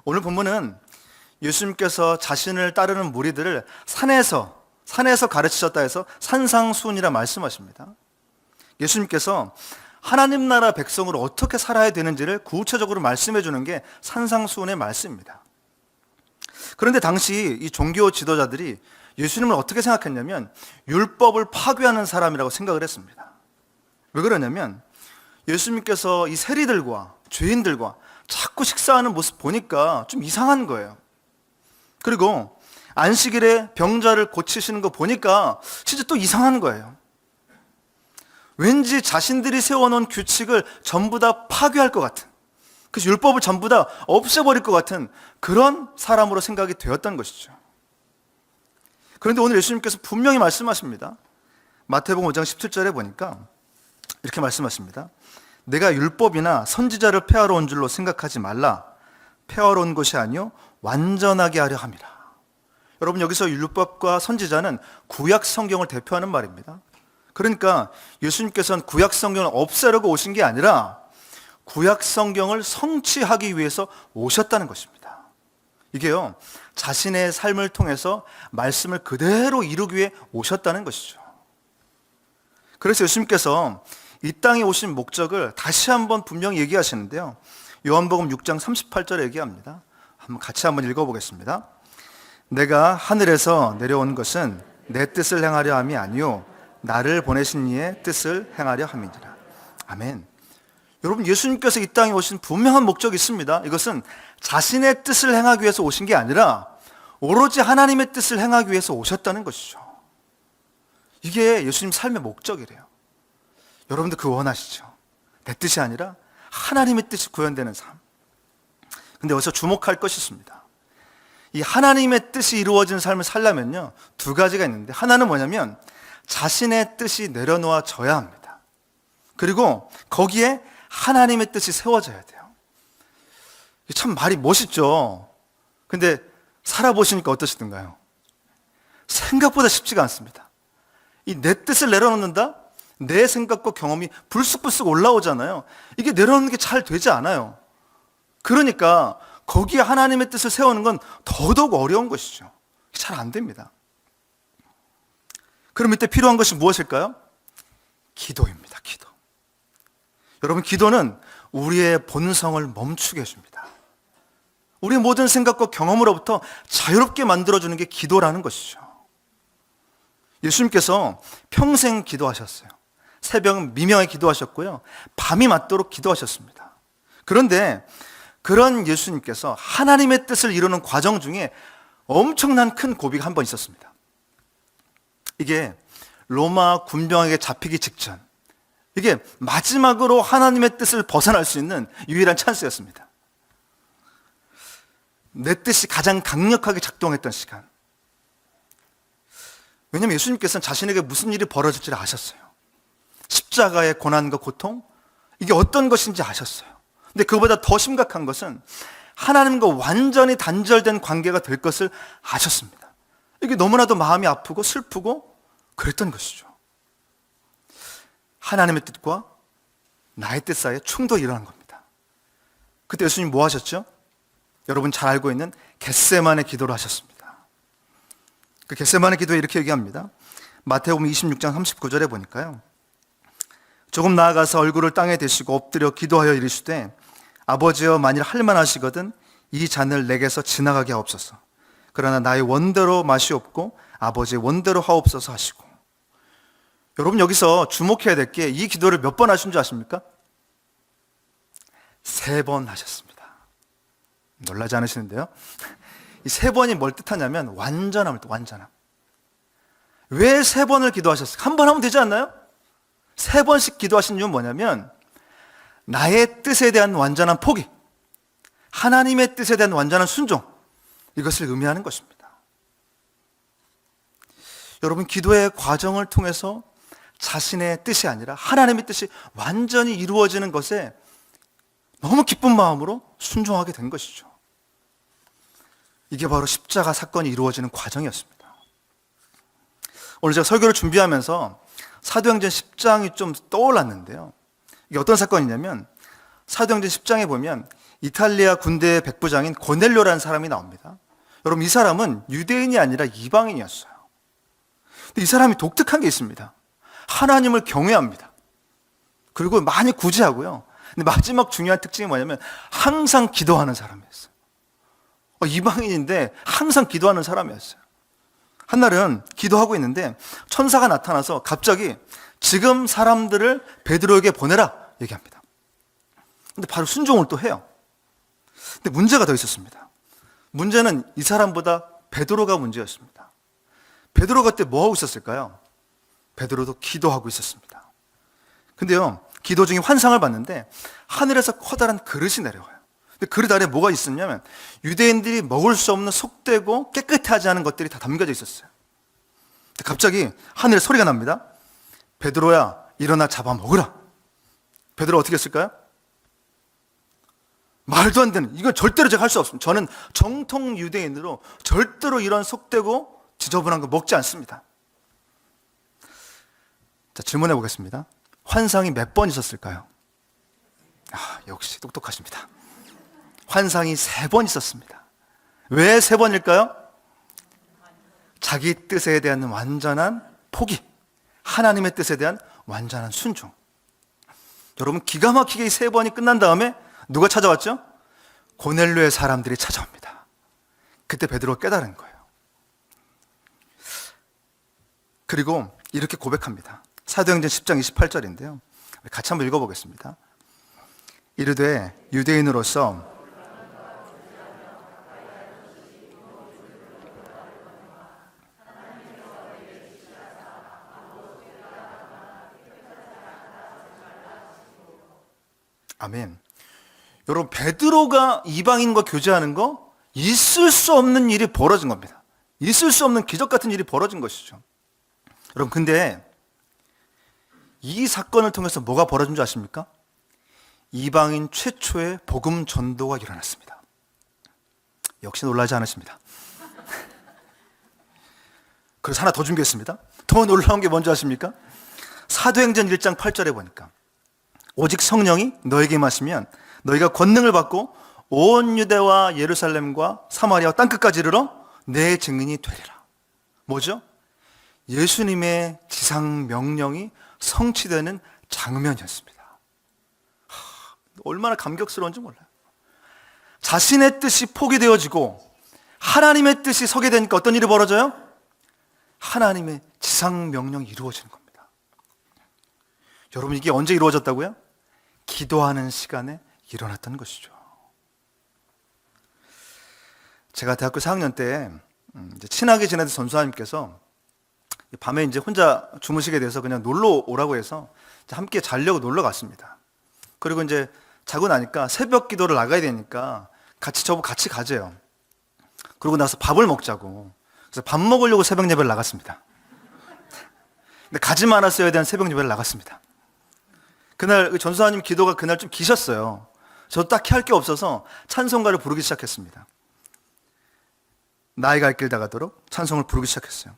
오늘 본문은 예수님께서 자신을 따르는 무리들을 산에서 가르치셨다 해서 산상수훈이라 말씀하십니다. 예수님께서 하나님 나라 백성으로 어떻게 살아야 되는지를 구체적으로 말씀해 주는 게 산상수훈의 말씀입니다. 그런데 당시 이 종교 지도자들이 예수님을 어떻게 생각했냐면 율법을 파괴하는 사람이라고 생각을 했습니다. 왜 그러냐면 예수님께서 이 세리들과 죄인들과 자꾸 식사하는 모습 보니까 좀 이상한 거예요. 그리고 안식일에 병자를 고치시는 거 보니까 진짜 또 이상한 거예요. 왠지 자신들이 세워놓은 규칙을 전부 다 파괴할 것 같은, 그래서 율법을 전부 다 없애버릴 것 같은 그런 사람으로 생각이 되었던 것이죠. 그런데 오늘 예수님께서 분명히 말씀하십니다. 마태복음 5장 17절에 보니까 이렇게 말씀하십니다. 내가 율법이나 선지자를 폐하러 온 줄로 생각하지 말라. 폐하러 온 것이 아니요 완전하게 하려 함이라. 여러분, 여기서 율법과 선지자는 구약 성경을 대표하는 말입니다. 그러니까 예수님께서는 구약 성경을 없애려고 오신 게 아니라 구약 성경을 성취하기 위해서 오셨다는 것입니다. 이게요, 자신의 삶을 통해서 말씀을 그대로 이루기 위해 오셨다는 것이죠. 그래서 예수님께서 이 땅에 오신 목적을 다시 한번 분명히 얘기하시는데요. 요한복음 6장 38절에 얘기합니다. 같이 한번 읽어보겠습니다. 내가 하늘에서 내려온 것은 내 뜻을 행하려 함이 아니요 나를 보내신 이의 뜻을 행하려 함이니라. 아멘. 여러분, 예수님께서 이 땅에 오신 분명한 목적이 있습니다. 이것은 자신의 뜻을 행하기 위해서 오신 게 아니라 오로지 하나님의 뜻을 행하기 위해서 오셨다는 것이죠. 이게 예수님 삶의 목적이래요. 여러분도 그거 원하시죠? 내 뜻이 아니라 하나님의 뜻이 구현되는 삶. 근데 여기서 주목할 것이 있습니다. 이 하나님의 뜻이 이루어진 삶을 살려면요, 두 가지가 있는데, 하나는 뭐냐면 자신의 뜻이 내려놓아져야 합니다. 그리고 거기에 하나님의 뜻이 세워져야 돼요. 참 말이 멋있죠. 근데 살아보시니까 어떠시던가요? 생각보다 쉽지가 않습니다. 이 내 뜻을 내려놓는다? 내 생각과 경험이 불쑥불쑥 올라오잖아요. 이게 내려놓는 게 잘 되지 않아요. 그러니까 거기에 하나님의 뜻을 세우는 건 더더욱 어려운 것이죠. 잘 안 됩니다. 그럼 이때 필요한 것이 무엇일까요? 기도입니다. 기도. 여러분, 기도는 우리의 본성을 멈추게 해줍니다. 우리의 모든 생각과 경험으로부터 자유롭게 만들어주는 게 기도라는 것이죠. 예수님께서 평생 기도하셨어요. 새벽 미명에 기도하셨고요, 밤이 맞도록 기도하셨습니다. 그런데 그런 예수님께서 하나님의 뜻을 이루는 과정 중에 엄청난 큰 고비가 한 번 있었습니다. 이게 로마 군병에게 잡히기 직전, 이게 마지막으로 하나님의 뜻을 벗어날 수 있는 유일한 찬스였습니다. 내 뜻이 가장 강력하게 작동했던 시간. 왜냐하면 예수님께서는 자신에게 무슨 일이 벌어질지를 아셨어요. 십자가의 고난과 고통, 이게 어떤 것인지 아셨어요. 근데 그보다 더 심각한 것은 하나님과 완전히 단절된 관계가 될 것을 아셨습니다. 이게 너무나도 마음이 아프고 슬프고 그랬던 것이죠. 하나님의 뜻과 나의 뜻 사이에 충돌이 일어난 겁니다. 그때 예수님 뭐 하셨죠? 여러분 잘 알고 있는 겟세마네 기도를 하셨습니다. 그 겟세마네 기도에 이렇게 얘기합니다. 마태복음 26장 39절에 보니까요, 조금 나아가서 얼굴을 땅에 대시고 엎드려 기도하여 이르시되 아버지여, 만일 할만하시거든 이 잔을 내게서 지나가게 하옵소서. 그러나 나의 원대로 마시옵고 아버지의 원대로 하옵소서 하시고. 여러분, 여기서 주목해야 될 게 이 기도를 몇 번 하신 줄 아십니까? 3번 하셨습니다. 놀라지 않으시는데요? 이 3번이 뭘 뜻하냐면 완전함을 뜻, 완전함. 왜 3번을 기도하셨을까? 한 번 하면 되지 않나요? 3번씩 기도하신 이유는 뭐냐면 나의 뜻에 대한 완전한 포기, 하나님의 뜻에 대한 완전한 순종, 이것을 의미하는 것입니다. 여러분, 기도의 과정을 통해서 자신의 뜻이 아니라 하나님의 뜻이 완전히 이루어지는 것에 너무 기쁜 마음으로 순종하게 된 것이죠. 이게 바로 십자가 사건이 이루어지는 과정이었습니다. 오늘 제가 설교를 준비하면서 사도행전 10장이 좀 떠올랐는데요. 이게 어떤 사건이냐면 사도행전 10장에 보면 이탈리아 군대의 백부장인 고넬료라는 사람이 나옵니다. 여러분, 이 사람은 유대인이 아니라 이방인이었어요. 근데 이 사람이 독특한 게 있습니다. 하나님을 경외합니다. 그리고 많이 구제하고요. 근데 마지막 중요한 특징이 뭐냐면 항상 기도하는 사람이었어요. 이방인인데 항상 기도하는 사람이었어요. 한날은 기도하고 있는데 천사가 나타나서 갑자기 지금 사람들을 베드로에게 보내라 얘기합니다. 근데 바로 순종을 또 해요. 근데 문제가 더 있었습니다. 문제는 이 사람보다 베드로가 문제였습니다. 베드로가 그때 뭐 하고 있었을까요? 베드로도 기도하고 있었습니다. 근데요, 기도 중에 환상을 봤는데 하늘에서 커다란 그릇이 내려와요. 근데 그릇 아래 뭐가 있었냐면 유대인들이 먹을 수 없는 속되고 깨끗하지 않은 것들이 다 담겨져 있었어요. 근데 갑자기 하늘에 소리가 납니다. 베드로야, 일어나 잡아먹으라. 베드로 어떻게 했을까요? 말도 안 되는, 이건 절대로 제가 할 수 없습니다. 저는 정통 유대인으로 절대로 이런 속되고 지저분한 거 먹지 않습니다. 자, 질문해 보겠습니다. 환상이 몇 번 있었을까요? 역시 똑똑하십니다. 환상이 3번 있었습니다. 왜 3번일까요? 자기 뜻에 대한 완전한 포기, 하나님의 뜻에 대한 완전한 순종. 여러분, 기가 막히게 이 3번이 끝난 다음에 누가 찾아왔죠? 고넬료의 사람들이 찾아옵니다. 그때 베드로가 깨달은 거예요. 그리고 이렇게 고백합니다. 사도행전 10장 28절인데요. 같이 한번 읽어보겠습니다. 이르되 유대인으로서 아멘. 여러분, 베드로가 이방인과 교제하는 거 있을 수 없는 일이 벌어진 겁니다. 있을 수 없는 기적 같은 일이 벌어진 것이죠. 여러분, 근데 이 사건을 통해서 뭐가 벌어진 줄 아십니까? 이방인 최초의 복음 전도가 일어났습니다. 역시 놀라지 않으십니다. 그래서 하나 더 준비했습니다. 더 놀라운 게 뭔지 아십니까? 사도행전 1장 8절에 보니까 오직 성령이 너에게 임하시면 너희가 권능을 받고 온 유대와 예루살렘과 사마리아와 땅끝까지 이르러 내 증인이 되리라. 뭐죠? 예수님의 지상 명령이 성취되는 장면이었습니다. 얼마나 감격스러운지 몰라요. 자신의 뜻이 포기되어지고 하나님의 뜻이 서게 되니까 어떤 일이 벌어져요? 하나님의 지상 명령이 이루어지는 겁니다. 여러분, 이게 언제 이루어졌다고요? 기도하는 시간에 일어났던 것이죠. 제가 대학교 4학년 때 이제 친하게 지내던 전수사님께서 밤에 이제 혼자 주무시게 돼서 그냥 놀러 오라고 해서 함께 자려고 놀러 갔습니다. 그리고 이제 자고 나니까 새벽 기도를 나가야 되니까 저보고 같이 가재요. 그러고 나서 밥을 먹자고. 그래서 밥 먹으려고 새벽 예배를 나갔습니다. 근데 가지 말았어야 되는 새벽 예배를 나갔습니다. 그날 전수사님 기도가 그날 좀 기셨어요. 저도 딱히 할 게 없어서 찬송가를 부르기 시작했습니다. 나의 갈 길 다가도록 찬송을 부르기 시작했어요.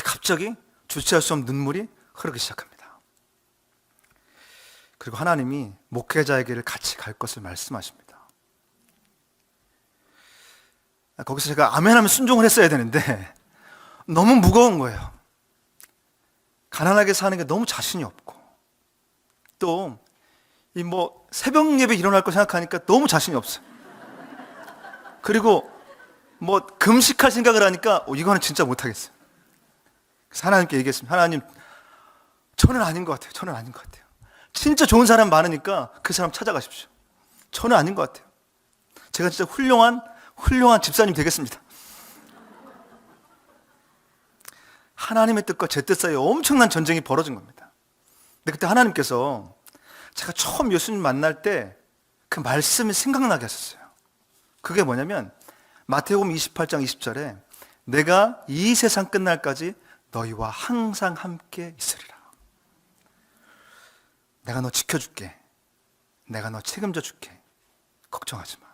갑자기 주체할 수 없는 눈물이 흐르기 시작합니다. 그리고 하나님이 목회자에게를 같이 갈 것을 말씀하십니다. 거기서 제가 아멘하면 순종을 했어야 되는데 너무 무거운 거예요. 가난하게 사는 게 너무 자신이 없고 또 이 새벽 예배 일어날 거 생각하니까 너무 자신이 없어요. 그리고 금식할 생각을 하니까 이거는 진짜 못하겠어요. 그래서 하나님께 얘기했습니다. 하나님, 저는 아닌 것 같아요. 저는 아닌 것 같아요. 진짜 좋은 사람 많으니까 그 사람 찾아가십시오. 저는 아닌 것 같아요. 제가 진짜 훌륭한 집사님 되겠습니다. 하나님의 뜻과 제 뜻 사이에 엄청난 전쟁이 벌어진 겁니다. 근데 그때 하나님께서 제가 처음 예수님 만날 때 그 말씀이 생각나게 하셨어요. 그게 뭐냐면 마태복음 28장 20절에 내가 이 세상 끝날까지 너희와 항상 함께 있으리라. 내가 너 지켜줄게. 내가 너 책임져 줄게. 걱정하지 마.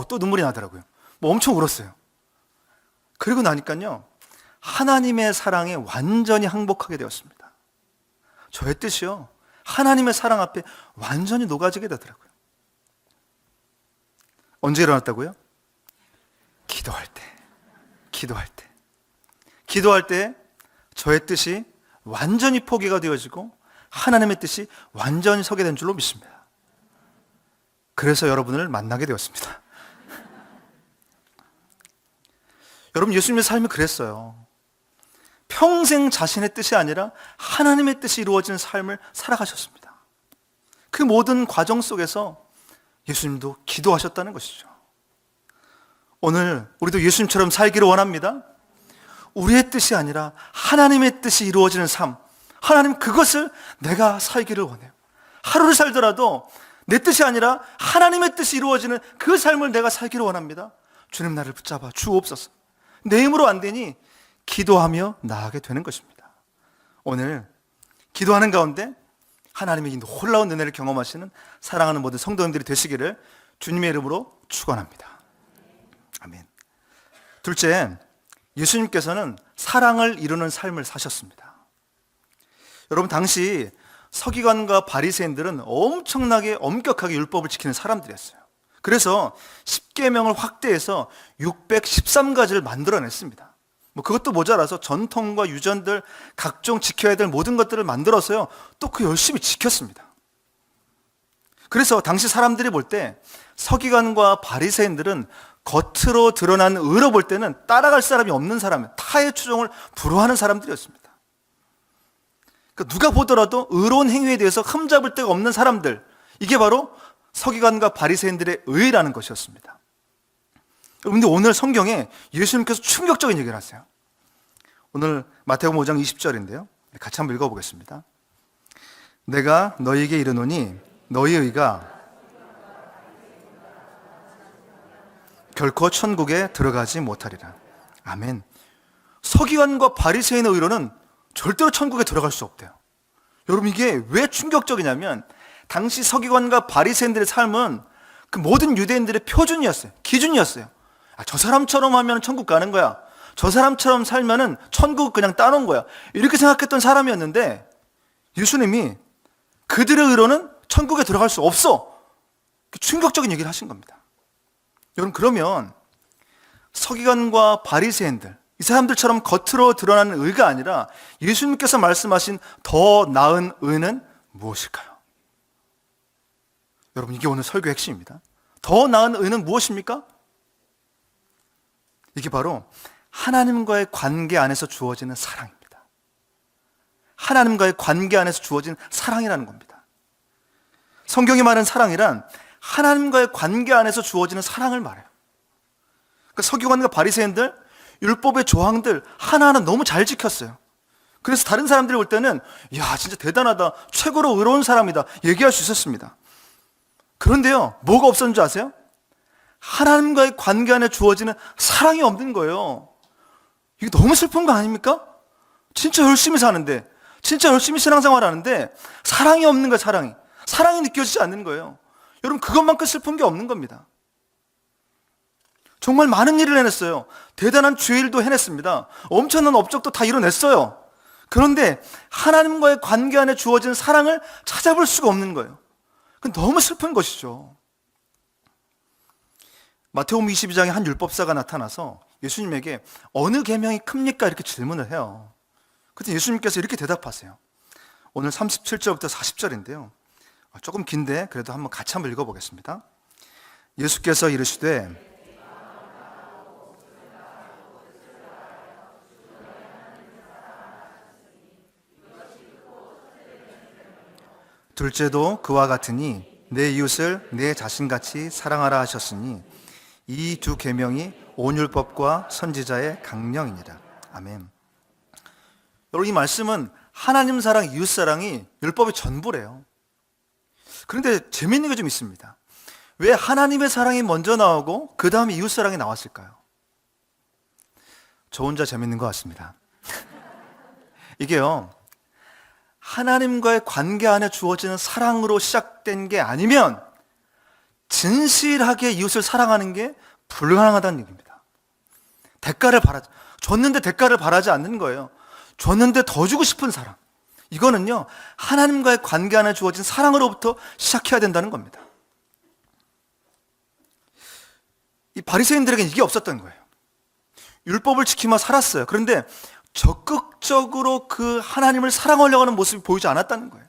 또 눈물이 나더라고요. 엄청 울었어요. 그리고 나니까요, 하나님의 사랑에 완전히 항복하게 되었습니다. 저의 뜻이요, 하나님의 사랑 앞에 완전히 녹아지게 되더라고요. 언제 일어났다고요? 기도할 때. 기도할 때. 기도할 때 저의 뜻이 완전히 포기가 되어지고 하나님의 뜻이 완전히 서게 된 줄로 믿습니다. 그래서 여러분을 만나게 되었습니다. 여러분, 예수님의 삶이 그랬어요. 평생 자신의 뜻이 아니라 하나님의 뜻이 이루어지는 삶을 살아가셨습니다. 그 모든 과정 속에서 예수님도 기도하셨다는 것이죠. 오늘 우리도 예수님처럼 살기를 원합니다. 우리의 뜻이 아니라 하나님의 뜻이 이루어지는 삶, 하나님 그것을 내가 살기를 원해요. 하루를 살더라도 내 뜻이 아니라 하나님의 뜻이 이루어지는 그 삶을 내가 살기를 원합니다. 주님 나를 붙잡아 주옵소서. 내 힘으로 안 되니 기도하며 나아가게 되는 것입니다. 오늘 기도하는 가운데 하나님의 이 놀라운 은혜를 경험하시는 사랑하는 모든 성도님들이 되시기를 주님의 이름으로 축원합니다. 아멘. 둘째, 예수님께서는 사랑을 이루는 삶을 사셨습니다. 여러분, 당시 서기관과 바리새인들은 엄청나게 엄격하게 율법을 지키는 사람들이었어요. 그래서 10계명을 확대해서 613가지를 만들어냈습니다. 그것도 모자라서 전통과 유전들, 각종 지켜야 될 모든 것들을 만들어서요, 또 그 열심히 지켰습니다. 그래서 당시 사람들이 볼 때 서기관과 바리새인들은 겉으로 드러난 의로 볼 때는 따라갈 사람이 없는 사람, 타의 추종을 불허하는 사람들이었습니다. 그러니까 누가 보더라도 의로운 행위에 대해서 흠잡을 데가 없는 사람들, 이게 바로 서기관과 바리새인들의 의라는 것이었습니다. 그런데 오늘 성경에 예수님께서 충격적인 얘기를 하세요. 오늘 마태복음 5장 20절인데요. 같이 한번 읽어보겠습니다. 내가 너희에게 이르노니 너희 의가 결코 천국에 들어가지 못하리라. 아멘. 서기관과 바리새인의 의로는 절대로 천국에 들어갈 수 없대요. 여러분, 이게 왜 충격적이냐면 당시 서기관과 바리새인들의 삶은 그 모든 유대인들의 표준이었어요. 기준이었어요. 저 사람처럼 하면 천국 가는 거야. 저 사람처럼 살면은 천국 그냥 따놓은 거야. 이렇게 생각했던 사람이었는데 예수님이 그들의 의로는 천국에 들어갈 수 없어. 충격적인 얘기를 하신 겁니다. 여러분, 그러면 서기관과 바리새인들, 이 사람들처럼 겉으로 드러나는 의가 아니라 예수님께서 말씀하신 더 나은 의는 무엇일까요? 여러분, 이게 오늘 설교의 핵심입니다. 더 나은 의는 무엇입니까? 이게 바로 하나님과의 관계 안에서 주어지는 사랑입니다. 하나님과의 관계 안에서 주어지는 사랑이라는 겁니다. 성경이 말하는 사랑이란 하나님과의 관계 안에서 주어지는 사랑을 말해요. 그러니까 서기관과 바리새인들 율법의 조항들 하나하나 너무 잘 지켰어요. 그래서 다른 사람들이 볼 때는 야, 진짜 대단하다, 최고로 의로운 사람이다 얘기할 수 있었습니다. 그런데요, 뭐가 없었는 줄 아세요? 하나님과의 관계 안에 주어지는 사랑이 없는 거예요. 이게 너무 슬픈 거 아닙니까? 진짜 열심히 사는데, 진짜 열심히 신앙생활 하는데 사랑이 없는 거예요. 사랑이 느껴지지 않는 거예요. 여러분, 그것만큼 슬픈 게 없는 겁니다. 정말 많은 일을 해냈어요. 대단한 주일도 해냈습니다. 엄청난 업적도 다 이뤄냈어요. 그런데 하나님과의 관계 안에 주어진 사랑을 찾아볼 수가 없는 거예요. 그건 너무 슬픈 것이죠. 마태복음 22장에 한 율법사가 나타나서 예수님에게 어느 계명이 큽니까? 이렇게 질문을 해요. 그때 예수님께서 이렇게 대답하세요. 오늘 37절부터 40절인데요. 조금 긴데 그래도 같이 한번 읽어보겠습니다. 예수께서 이르시되 둘째도 그와 같으니 내 이웃을 내 자신같이 사랑하라 하셨으니 이 두 계명이 온 율법과 선지자의 강령이니라. 아멘. 여러분, 이 말씀은 하나님 사랑, 이웃 사랑이 율법의 전부래요. 그런데 재미있는 게 좀 있습니다. 왜 하나님의 사랑이 먼저 나오고 그 다음에 이웃 사랑이 나왔을까요? 저 혼자 재밌는 것 같습니다. 이게요, 하나님과의 관계 안에 주어지는 사랑으로 시작된 게 아니면 진실하게 이웃을 사랑하는 게 불가능하다는 얘기입니다. 줬는데 대가를 바라지 않는 거예요. 줬는데 더 주고 싶은 사랑. 이거는요, 하나님과의 관계 안에 주어진 사랑으로부터 시작해야 된다는 겁니다. 이 바리새인들에게는 이게 없었던 거예요. 율법을 지키며 살았어요. 그런데 적극적으로 그 하나님을 사랑하려고 하는 모습이 보이지 않았다는 거예요.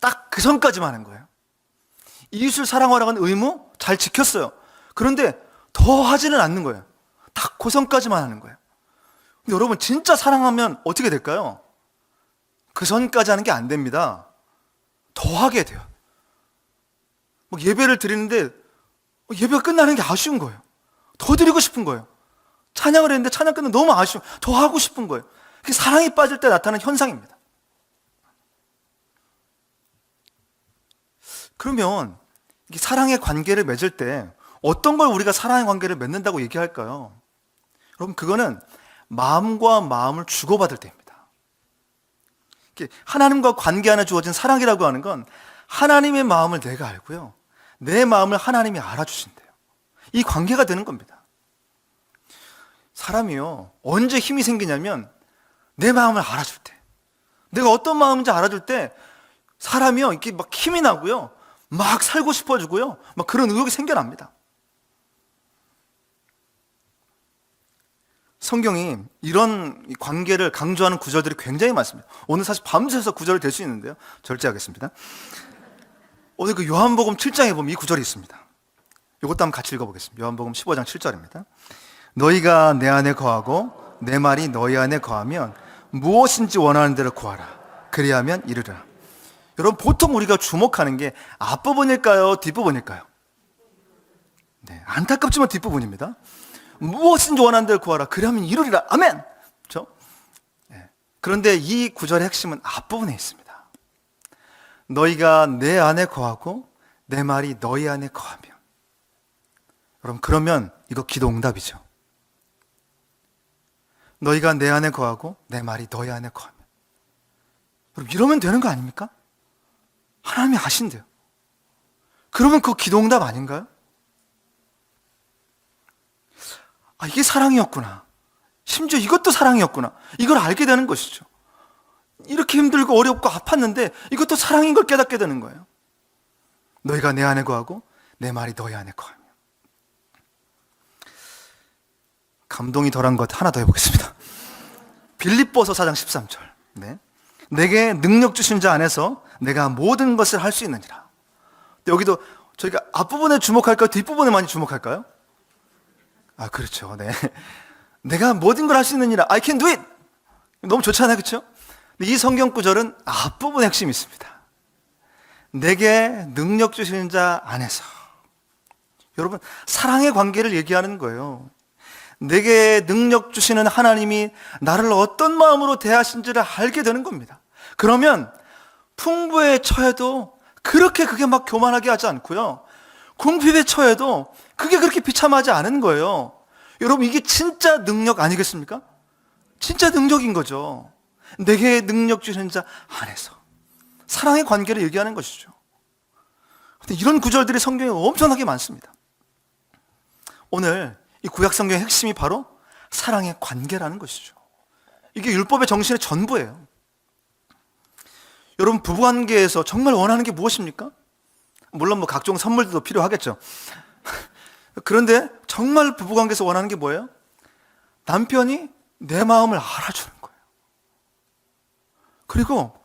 딱 그 선까지만 하는 거예요. 이웃을 사랑하라고 하는 의무 잘 지켰어요. 그런데 더 하지는 않는 거예요. 딱 그 선까지만 하는 거예요. 근데 여러분, 진짜 사랑하면 어떻게 될까요? 그 선까지 하는 게 안 됩니다. 더 하게 돼요. 예배를 드리는데 예배가 끝나는 게 아쉬운 거예요. 더 드리고 싶은 거예요. 찬양을 했는데 찬양 끝나면 너무 아쉬워. 더 하고 싶은 거예요. 그게 사랑이 빠질 때 나타나는 현상입니다. 그러면 이 사랑의 관계를 맺을 때 어떤 걸 우리가 사랑의 관계를 맺는다고 얘기할까요? 여러분, 그거는 마음과 마음을 주고받을 때입니다. 하나님과 관계 안에 주어진 사랑이라고 하는 건 하나님의 마음을 내가 알고요, 내 마음을 하나님이 알아주신대요. 이 관계가 되는 겁니다. 사람이요, 언제 힘이 생기냐면 내 마음을 알아줄 때, 내가 어떤 마음인지 알아줄 때 사람이요, 이렇게 막 힘이 나고요, 막 살고 싶어지고요, 막 그런 의욕이 생겨납니다. 성경이 이런 관계를 강조하는 구절들이 굉장히 많습니다. 오늘 사실 밤새서 구절을 댈 수 있는데요, 절제하겠습니다. 오늘 그 요한복음 7장에 보면 이 구절이 있습니다. 이것도 한번 같이 읽어보겠습니다. 요한복음 15장 7절입니다. 너희가 내 안에 거하고 내 말이 너희 안에 거하면 무엇인지 원하는 대로 구하라. 그리하면 이르리라. 여러분, 보통 우리가 주목하는 게 앞부분일까요, 뒷부분일까요? 네, 안타깝지만 뒷부분입니다. 무엇인지 원하는 대로 구하라. 그리하면 이루리라. 아멘. 그렇죠? 네. 그런데 이 구절의 핵심은 앞부분에 있습니다. 너희가 내 안에 거하고 내 말이 너희 안에 거하면. 여러분, 그러면 이거 기도 응답이죠. 너희가 내 안에 거하고 내 말이 너희 안에 거하면. 여러분, 이러면 되는 거 아닙니까? 하나님이 아신대요. 그러면 그거 기도 응답 아닌가요? 아, 이게 사랑이었구나. 심지어 이것도 사랑이었구나. 이걸 알게 되는 것이죠. 이렇게 힘들고 어렵고 아팠는데 이것도 사랑인 걸 깨닫게 되는 거예요. 너희가 내 안에 거하고 내 말이 너희 안에 거하며. 감동이 덜한 것 하나 더 해보겠습니다. 빌립보서 4장 13절. 네. 내게 능력 주신 자 안에서 내가 모든 것을 할 수 있느니라. 여기도 저희가 앞부분에 주목할까요, 뒷부분에 많이 주목할까요? 아, 그렇죠. 네. 내가 모든 걸 할 수 있느니라. I can do it. 너무 좋잖아요, 그렇죠? 이 성경 구절은 앞부분에 핵심이 있습니다. 내게 능력 주시는 자 안에서. 여러분, 사랑의 관계를 얘기하는 거예요. 내게 능력 주시는 하나님이 나를 어떤 마음으로 대하신지를 알게 되는 겁니다. 그러면 풍부에 처해도 그게 막 교만하게 하지 않고요, 궁핍에 처해도 그게 그렇게 비참하지 않은 거예요. 여러분, 이게 진짜 능력 아니겠습니까? 진짜 능력인 거죠. 내게 능력 주시는 자 안에서. 사랑의 관계를 얘기하는 것이죠. 근데 이런 구절들이 성경에 엄청나게 많습니다. 오늘 이 구약 성경의 핵심이 바로 사랑의 관계라는 것이죠. 이게 율법의 정신의 전부예요. 여러분, 부부관계에서 정말 원하는 게 무엇입니까? 물론 뭐 각종 선물도 필요하겠죠. 그런데 정말 부부관계에서 원하는 게 뭐예요? 남편이 내 마음을 알아주는 거예요. 그리고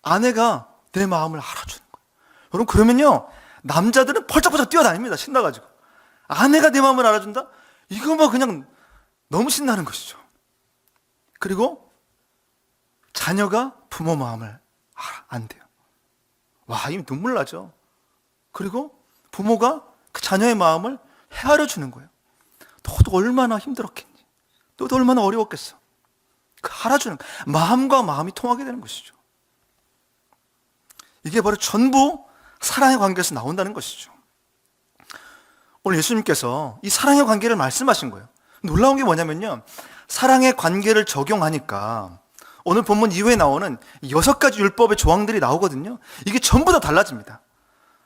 아내가 내 마음을 알아주는 거예요. 여러분, 그러면요, 남자들은 펄쩍펄쩍 뛰어다닙니다. 신나가지고. 아내가 내 마음을 알아준다? 이거 뭐 그냥 너무 신나는 것이죠. 그리고 자녀가 부모 마음을 안돼요. 와, 이 눈물 나죠. 그리고 부모가 그 자녀의 마음을 헤아려 주는 거예요. 너도 얼마나 힘들었겠니? 너도 얼마나 어려웠겠어? 그 알아주는, 마음과 마음이 통하게 되는 것이죠. 이게 바로 전부 사랑의 관계에서 나온다는 것이죠. 오늘 예수님께서 이 사랑의 관계를 말씀하신 거예요. 놀라운 게 뭐냐면요, 사랑의 관계를 적용하니까 오늘 본문 이후에 나오는 6가지 율법의 조항들이 나오거든요. 이게 전부 다 달라집니다.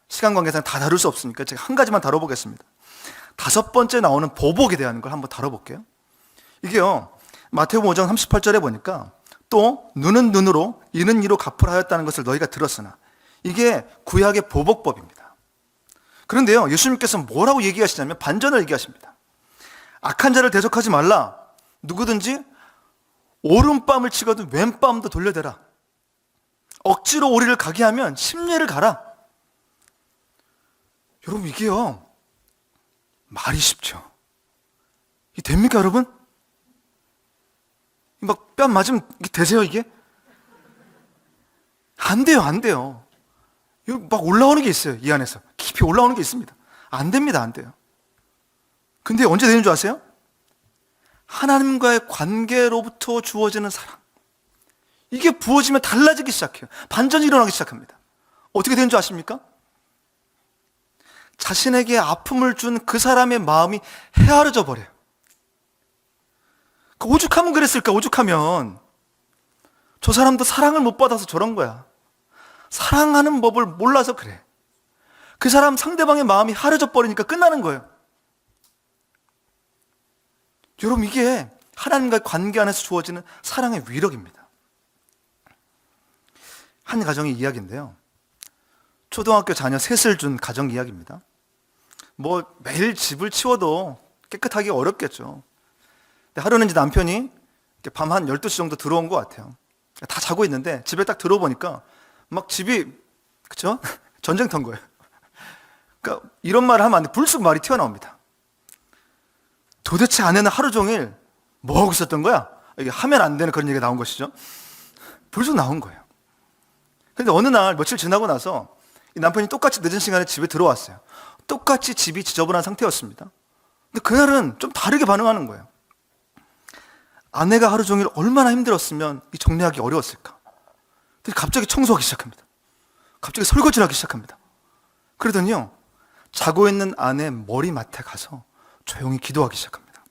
시간 관계상 다 다룰 수 없으니까 제가 한 가지만 다뤄보겠습니다. 5번째 나오는 보복에 대한 걸 한번 다뤄볼게요. 이게요, 마태복음 5장 38절에 보니까 또 눈은 눈으로 이는 이로 갚으라 하였다는 것을 너희가 들었으나, 이게 구약의 보복법입니다. 그런데요, 예수님께서 뭐라고 얘기하시냐면 반전을 얘기하십니다. 악한 자를 대적하지 말라. 누구든지 오른뺨을 치거든 왼뺨도 돌려대라. 억지로 오리를 가게 하면 심리를 가라. 여러분, 이게요, 말이 쉽죠. 이게 됩니까, 여러분? 막 뺨 맞으면 이게 되세요, 이게? 안 돼요, 안 돼요. 이거 막 올라오는 게 있어요, 이 안에서. 깊이 올라오는 게 있습니다. 안 됩니다, 안 돼요. 근데 언제 되는 줄 아세요? 하나님과의 관계로부터 주어지는 사랑. 이게 부어지면 달라지기 시작해요. 반전이 일어나기 시작합니다. 어떻게 되는 줄 아십니까? 자신에게 아픔을 준 그 사람의 마음이 헤아려져 버려요. 오죽하면 그랬을까? 오죽하면 저 사람도 사랑을 못 받아서 저런 거야. 사랑하는 법을 몰라서 그래. 그 사람 상대방의 마음이 헤아려져 버리니까 끝나는 거예요. 여러분, 이게 하나님과의 관계 안에서 주어지는 사랑의 위력입니다. 한 가정의 이야기인데요, 초등학교 자녀 셋을 준 가정 이야기입니다. 뭐 매일 집을 치워도 깨끗하기 어렵겠죠. 근데 하루는 이제 남편이 밤 한 12시 정도 들어온 것 같아요. 다 자고 있는데 집에 딱 들어보니까 막 집이, 그쵸? 전쟁터인 거예요. 그러니까 이런 말을 하면 안 돼. 불쑥 말이 튀어나옵니다. 도대체 아내는 하루 종일 뭐 하고 있었던 거야? 이게 하면 안 되는 그런 얘기가 나온 것이죠. 불쑥 나온 거예요. 근데 어느 날 며칠 지나고 나서 이 남편이 똑같이 늦은 시간에 집에 들어왔어요. 똑같이 집이 지저분한 상태였습니다. 근데 그날은 좀 다르게 반응하는 거예요. 아내가 하루 종일 얼마나 힘들었으면 이 정리하기 어려웠을까? 근데 갑자기 청소하기 시작합니다. 갑자기 설거지를 하기 시작합니다. 그러더니요, 자고 있는 아내 머리맡에 가서 조용히 기도하기 시작합니다.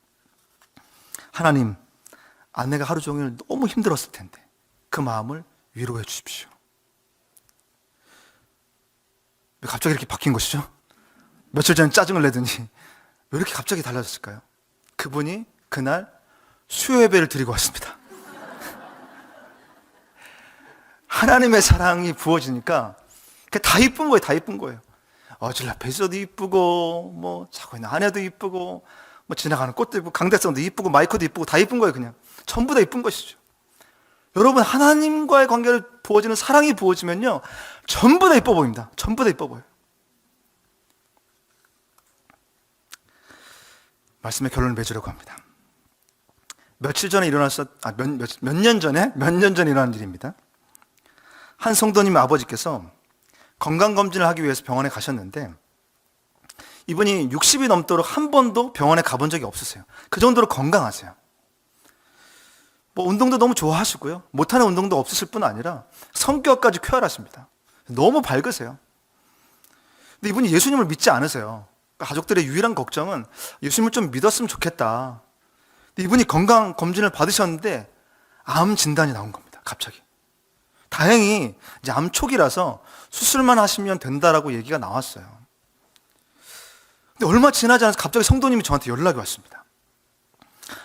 하나님, 아내가 하루 종일 너무 힘들었을 텐데 그 마음을 위로해 주십시오. 왜 갑자기 이렇게 바뀐 것이죠? 며칠 전에 짜증을 내더니 왜 이렇게 갑자기 달라졌을까요? 그분이 그날 수요 예배를 드리고 왔습니다. 하나님의 사랑이 부어지니까 다 이쁜 거예요. 다 이쁜 거예요. 어질라 베이스도 이쁘고, 뭐 자고 있는 아내도 이쁘고, 뭐 지나가는 꽃도 이쁘고, 강대성도 이쁘고, 마이크도 이쁘고, 다 이쁜 거예요. 그냥 전부 다 이쁜 것이죠. 여러분, 하나님과의 관계를 부어지는 사랑이 부어지면요, 전부 다 이뻐 보입니다. 전부 다 이뻐 보여요. 말씀의 결론을 맺으려고 합니다. 며칠 전에 몇 년 전에 일어난 일입니다. 한 성도님 아버지께서 건강검진을 하기 위해서 병원에 가셨는데, 이분이 60이 넘도록 한 번도 병원에 가본 적이 없으세요. 그 정도로 건강하세요. 뭐 운동도 너무 좋아하시고요, 못하는 운동도 없으실 뿐 아니라 성격까지 쾌활하십니다. 너무 밝으세요. 근데 이분이 예수님을 믿지 않으세요. 가족들의 유일한 걱정은 예수님을 좀 믿었으면 좋겠다. 근데 이분이 건강검진을 받으셨는데 암 진단이 나온 겁니다. 갑자기. 다행히 이제 암 초기라서 수술만 하시면 된다라고 얘기가 나왔어요. 근데 얼마 지나지 않아서 갑자기 성도님이 저한테 연락이 왔습니다.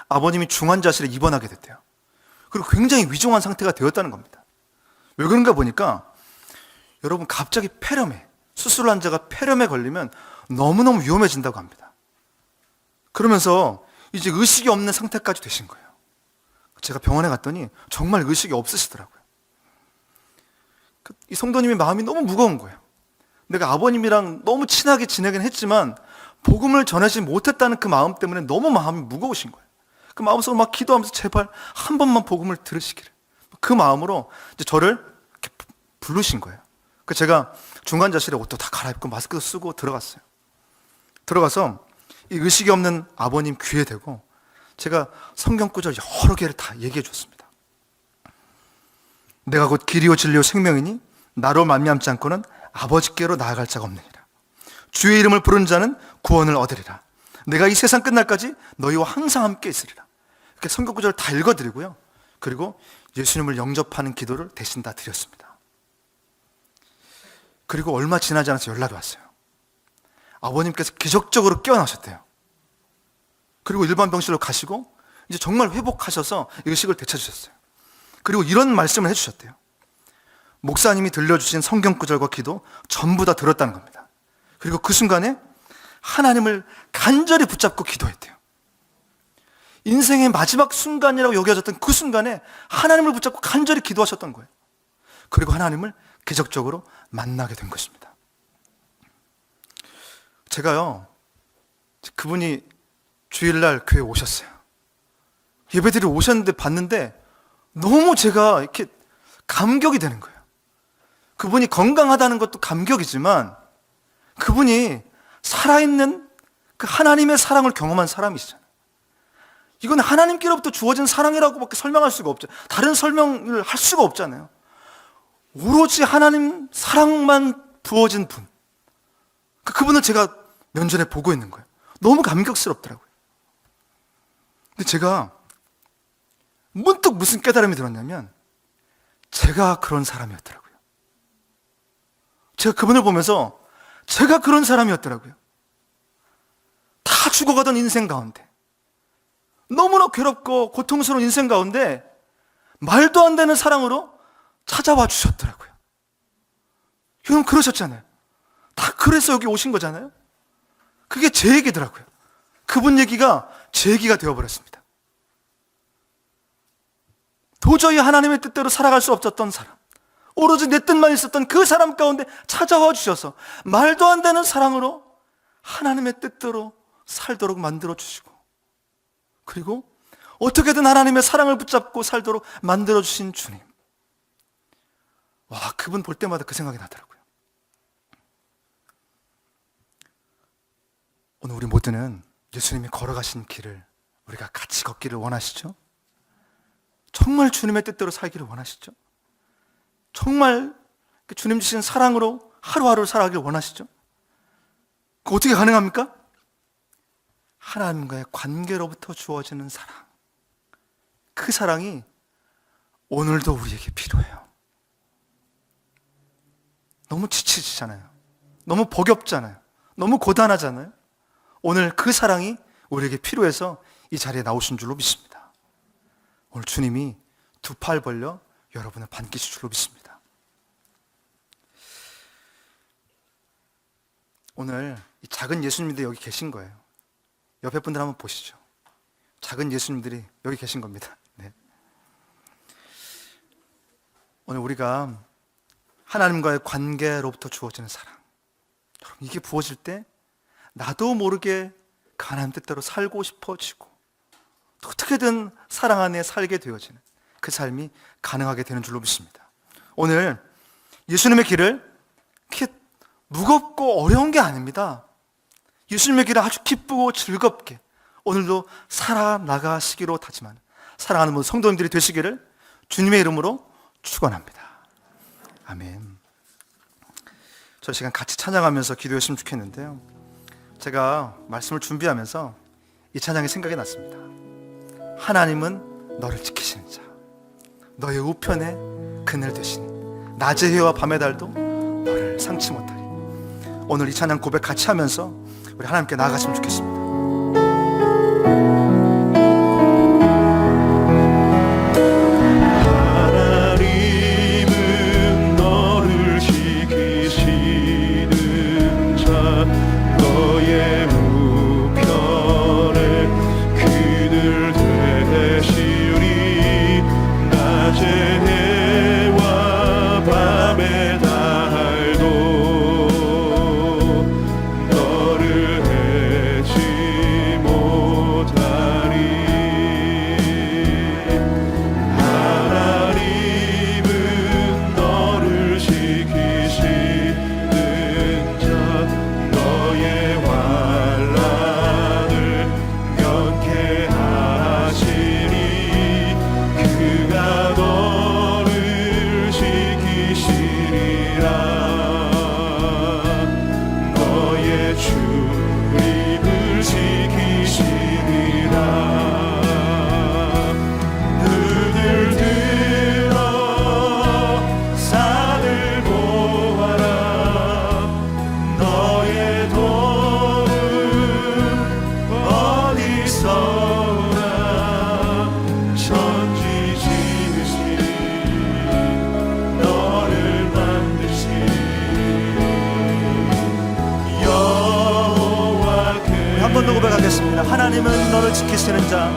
아버님이 중환자실에 입원하게 됐대요. 그리고 굉장히 위중한 상태가 되었다는 겁니다. 왜 그런가 보니까, 여러분, 갑자기 폐렴에, 수술 환자가 폐렴에 걸리면 너무너무 위험해진다고 합니다. 그러면서 이제 의식이 없는 상태까지 되신 거예요. 제가 병원에 갔더니 정말 의식이 없으시더라고요. 이 성도님의 마음이 너무 무거운 거예요. 내가 아버님이랑 너무 친하게 지내긴 했지만 복음을 전하지 못했다는 그 마음 때문에 너무 마음이 무거우신 거예요. 그 마음속으로 막 기도하면서 제발 한 번만 복음을 들으시기를, 그 마음으로 이제 저를 이렇게 부르신 거예요. 그래서 제가 중환자실에 옷도 다 갈아입고 마스크도 쓰고 들어갔어요. 들어가서 이 의식이 없는 아버님 귀에 대고 제가 성경 구절 여러 개를 다 얘기해 줬습니다. 내가 곧 길이요 진리요 생명이니 나로 말미암지 않고는 아버지께로 나아갈 자가 없느니라. 주의 이름을 부르는 자는 구원을 얻으리라. 내가 이 세상 끝날까지 너희와 항상 함께 있으리라. 이렇게 성경 구절을 다 읽어드리고요, 그리고 예수님을 영접하는 기도를 대신 다 드렸습니다. 그리고 얼마 지나지 않아서 연락이 왔어요. 아버님께서 기적적으로 깨어나셨대요. 그리고 일반 병실로 가시고 이제 정말 회복하셔서 의식을 되찾으셨어요. 그리고 이런 말씀을 해주셨대요. 목사님이 들려주신 성경 구절과 기도 전부 다 들었다는 겁니다. 그리고 그 순간에 하나님을 간절히 붙잡고 기도했대요. 인생의 마지막 순간이라고 여겨졌던 그 순간에 하나님을 붙잡고 간절히 기도하셨던 거예요. 그리고 하나님을 기적적으로 만나게 된 것입니다. 제가요, 그분이 주일날 교회에 오셨어요. 예배드리러 오셨는데 봤는데 너무 제가 이렇게 감격이 되는 거예요. 그분이 건강하다는 것도 감격이지만 그분이 살아있는 그 하나님의 사랑을 경험한 사람이시잖아요. 이건 하나님께로부터 주어진 사랑이라고밖에 설명할 수가 없죠. 다른 설명을 할 수가 없잖아요. 오로지 하나님 사랑만 부어진 분. 그분을 제가 면전에 보고 있는 거예요. 너무 감격스럽더라고요. 근데 제가 문득 무슨 깨달음이 들었냐면 제가 그런 사람이었더라고요. 제가 그분을 보면서 제가 그런 사람이었더라고요. 다 죽어가던 인생 가운데, 너무나 괴롭고 고통스러운 인생 가운데 말도 안 되는 사랑으로 찾아와 주셨더라고요. 여러분 그러셨잖아요. 다 그래서 여기 오신 거잖아요. 그게 제 얘기더라고요. 그분 얘기가 제 얘기가 되어버렸습니다. 도저히 하나님의 뜻대로 살아갈 수 없었던 사람, 오로지 내 뜻만 있었던 그 사람 가운데 찾아와 주셔서 말도 안 되는 사랑으로 하나님의 뜻대로 살도록 만들어 주시고, 그리고 어떻게든 하나님의 사랑을 붙잡고 살도록 만들어 주신 주님. 와, 그분 볼 때마다 그 생각이 나더라고요. 오늘 우리 모두는 예수님이 걸어가신 길을 우리가 같이 걷기를 원하시죠? 정말 주님의 뜻대로 살기를 원하시죠? 정말 주님 주신 사랑으로 하루하루를 살아가길 원하시죠? 그 어떻게 가능합니까? 하나님과의 관계로부터 주어지는 사랑. 그 사랑이 오늘도 우리에게 필요해요. 너무 지치잖아요. 너무 버겁잖아요. 너무 고단하잖아요. 오늘 그 사랑이 우리에게 필요해서 이 자리에 나오신 줄로 믿습니다. 오늘 주님이 두 팔 벌려 여러분을 반기실 줄로 믿습니다. 오늘 이 작은 예수님들이 여기 계신 거예요. 옆에 분들 한번 보시죠. 작은 예수님들이 여기 계신 겁니다. 네. 오늘 우리가 하나님과의 관계로부터 주어지는 사랑, 여러분 이게 부어질 때 나도 모르게 그 하나님 뜻대로 살고 싶어지고 어떻게든 사랑 안에 살게 되어지는 그 삶이 가능하게 되는 줄로 믿습니다. 오늘 예수님의 길을 이렇게 무겁고 어려운 게 아닙니다. 예수님의 길을 아주 기쁘고 즐겁게 오늘도 살아나가시기로 다짐하는 사랑하는 모든 성도님들이 되시기를 주님의 이름으로 축원합니다. 아멘. 저 시간 같이 찬양하면서 기도했으면 좋겠는데요, 제가 말씀을 준비하면서 이 찬양이 생각이 났습니다. 하나님은 너를 지키시는 자, 너의 우편에 그늘 되시니 낮의 해와 밤의 달도 너를 상치 못하리. 오늘 이 찬양 고백 같이 하면서 우리 하나님께 나아갔으면 좋겠습니다. 한 번 더 고백합니다. 고백하겠습니다. 하나님은 너를 지키시는 자.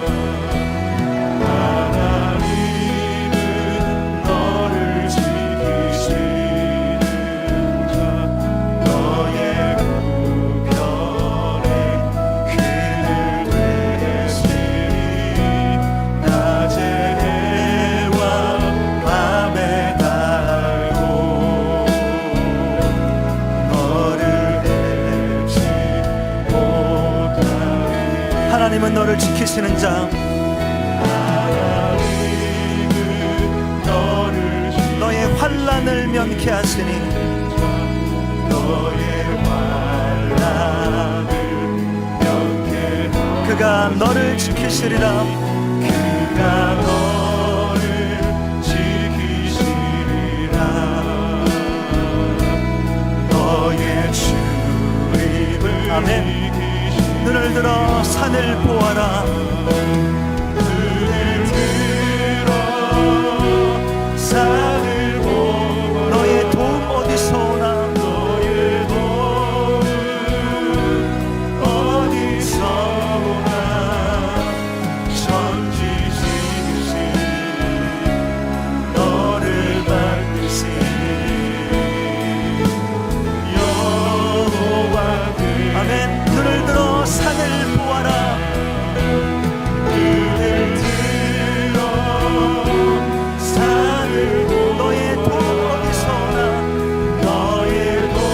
하나님은 너를 지키시는 자. 너의 환난을 면케하시니 그가 너를 지키시리라. 그가 너를 지키시리라. 너의 주님을 아멘. 눈을 들어 산을 보아라. 눈을 들어 산을 보아라. 너의 도움 어디서 오나. 너의 도움 어디서 오나. 천지지으신 너를 만드신 여호와께 아멘. 눈을 들어 산을 보아라. 눈을 들어 산을 보아라. 너의 도움 어디서 오나. 너의 도움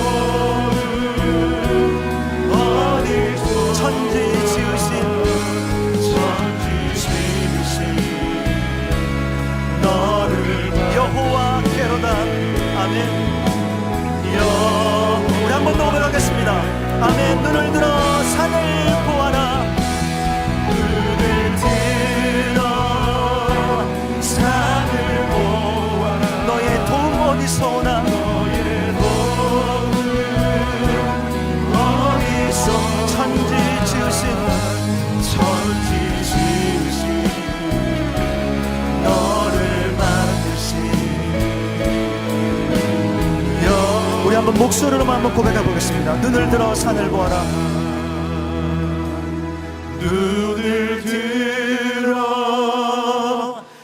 어디서. 천지 지으신 너를 여호와께로다. 아멘. 우리 한 번 더 고백하겠습니다. 아멘. 눈을 들어 산을 보아라. 눈을 들어 산을 보아라. 너의 도움 어디서 오나. 너의 도움 어디서. 천지 지으신 너를 만드신 우리 한번 목소리로만 한번 고백해 보겠습니다. 눈을 들어 산을 보아라. 눈을 들어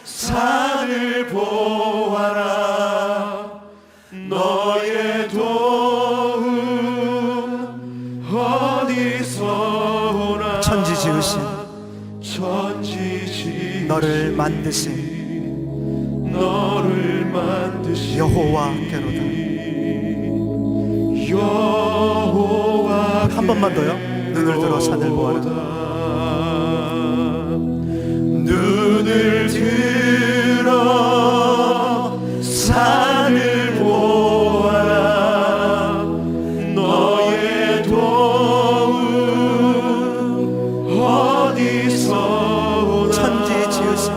산을 보아라. 너의 도움 어디서 오나. 천지 지으신 너를 만드신 여호와께로다. 한 번만 더요. 눈을 들어 산을 보아라. 눈을 들어 산을 보아라. 너의 도움 어디서 오나. 천지 지으신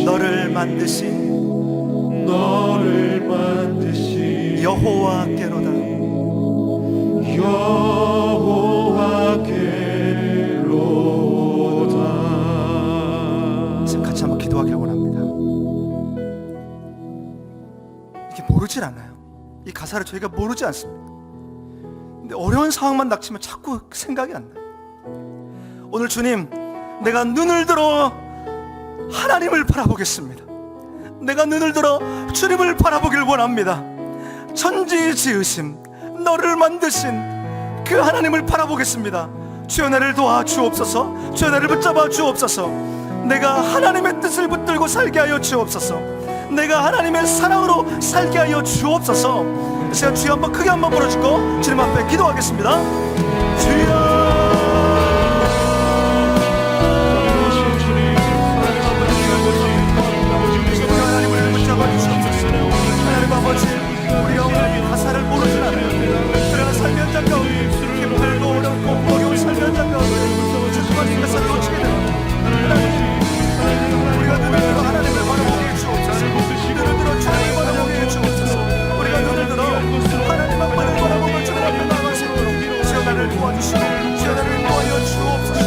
너를 만드신 여호와께로다. 지금 같이 한번 기도하기 원합니다. 이게 모르질 않아요. 이 가사를 저희가 모르지 않습니다. 근데 어려운 상황만 닥치면 자꾸 생각이 안 나요. 오늘 주님, 내가 눈을 들어 하나님을 바라보겠습니다. 내가 눈을 들어 주님을 바라보길 원합니다. 천지 지으심 너를 만드신 그 하나님을 바라보겠습니다. 주여 나를 도와 주옵소서. 주여 나를 붙잡아 주옵소서. 내가 하나님의 뜻을 붙들고 살게 하여 주옵소서. 내가 하나님의 사랑으로 살게 하여 주옵소서. 제가 주여 한번 크게 한번 불러주고 주님 앞에 기도하겠습니다. 주여 아버지, 우리 영혼이 가사를 모르진 않아요. 그러나 삶의 현장 가운데 힘들고 어렵고 어려운 삶의 현장 가운데 자꾸만 가사를 놓치게 됩니다. 하나님, 우리가 눈을 들어 하나님을 바라보게 해주옵소서. 눈을 들어 주님을 바라보게 해주옵소서. 우리가 눈을 들어 하나님만만을 바라보고 주님 앞에 나가시도록 주여 나를 도와주시고 주여 나를 도와여 주옵소서.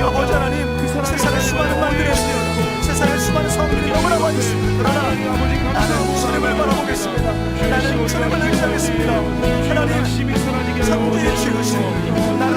아버지 하나님, 세상에 수많은 말들이 있습니다. 세상에 수많은 성들이 너무나 많이 있습니다. 그러나 나는 주님을 바라보겠습니다. 나는 주님을 의지하겠습니다. 하나님, 천지에 지으신 나를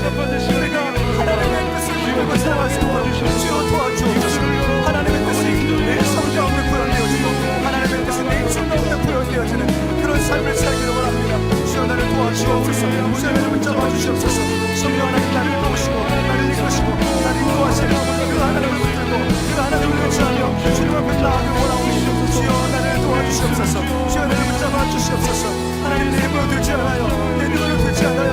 우리가 하나님의 뜻을 이루고 살아갈 수 있도록 주여 도와주옵소서. 하나님의 뜻이 내 삶 가운데 표현되어지고 하나님의 뜻이 내 인생 가운데 표현되어지는 그런 삶을 살기를 원합니다. 주여 나를 도와주옵소서. 주여 나를 붙잡아 주시옵소서. 성령 하나님 나를 도우시고 나를 이끄시고 나를 인도하시고 그 하나님을 붙들고 그 하나님을 의지하며 주님 앞에 나아가길 원하오니 주여 나를 도와주시옵소서. 주여 나를 붙잡아 주시옵소서. 하나님 내 힘으로 되지 않아요. 내 눈으로 되지 않아요.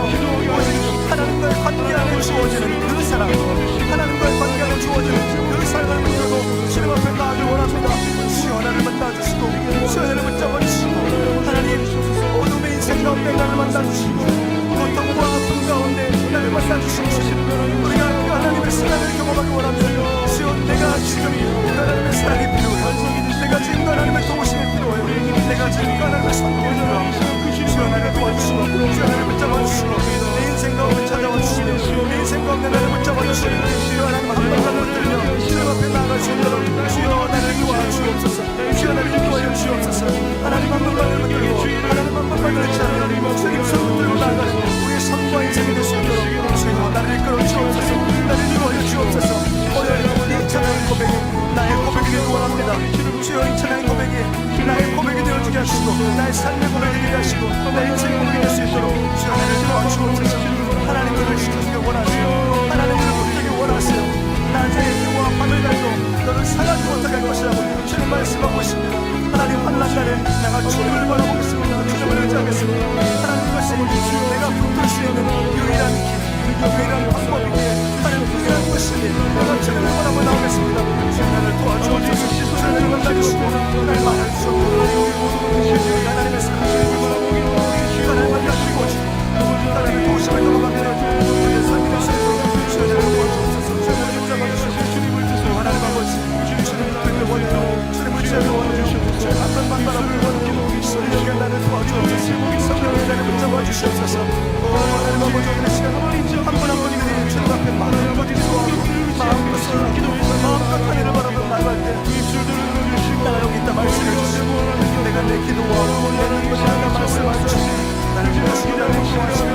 오직 하나님과의 관계 안에 주어지는 그 사랑, 하나님과의 관계 안에 주어지는 그 삶을 붙들고 주님 앞에 나아가길 원합니다. 주여 나를 만나주시고 주여 나를 붙잡아 주시고 하나님 어둠의 인생 가운데 나를 만나주시고 고통과 아픔 가운데 나를 만나주시고 우리가 그 하나님의 사랑을 경험하기 원합니다. 주여 내가 지금 그 하나님의 사랑이 필요해요. 내가 지금 그 하나님의 도우심이 필요해요. 내가 지금 그 하나님의 성공이 필요합니다. 주여 나를 도와주시고 주여 나를 붙잡아 주시고 내 인생 가운데 찾아와 주시며 내 인생 가운데 나를 붙잡아 주시며 주여 하나님 한 번만 붙들며 주님 앞에 나아갈 수 있도록 주여 나를 도와주옵소서. 주여 나를 인도하여 주옵소서. 하나님 한 번만 붙들고 하나님 한 번만 의지하며 주님 손 붙들고 나아가는 우리의 삶과 인생이 될 수 있도록 주여 나를 이끌어 주옵소서. 나를 인도하여 주옵소서. 오늘 이 찬양의 고백이 나의 고백이 되기 원합니다. 주여 이 찬양의 고백이 나의 고백이 되어주게 하시고 나의 삶의 고백이 되게 하시고 나의 인생의 고백이 될 수 있도록 주여 나를 도와주옵소서. 하나님을 시켜주길 원하세요. 하나님을 붙들기 원하세요. 낮에 비와 밤을 달도 너를 사랑하지 못하게 할 것이라고 주님 말씀하고 있습니다. 하나님 환난 날에 내가 주님을 바라보겠습니다. 주님을 의지하겠습니다. 하나님 것이 내가 붙들 수 있는 유일한 길, 유일한 방법이기에 하나님 유일한 것이기에 내가 주님을 바라보 나오겠습니다. 주님 나를 도와주옵소서. 주님을 만나주시고 나를 말해주시고 하나님의 사랑을 나를 만나주시고 하나님의 도우심을 경험하게 우리의 삶이 될 수 있도록 주님을 도와주옵소서. 주님을 붙잡아주시고 주님을 뜻으로 하나님 아버지 주님을 듣기 원해요. 주님을 지하기 원해요. 주님 한 번만 바라보기 원해요. 성령에 나를 도와주옵소서. 성령에 나를 붙잡아주시옵소서. 하나님 아버지 오늘 시간 한 분 한 분이 주님 앞에 마음껏 기도하고 마음껏 설하기도 마음껏 하늘을 바라보며 나갈 때 나가 여기 있다 말씀해 주시고 내가 내 기도와 내 눈물을 하나 말씀해 주시고 나를 부르시기를 하시며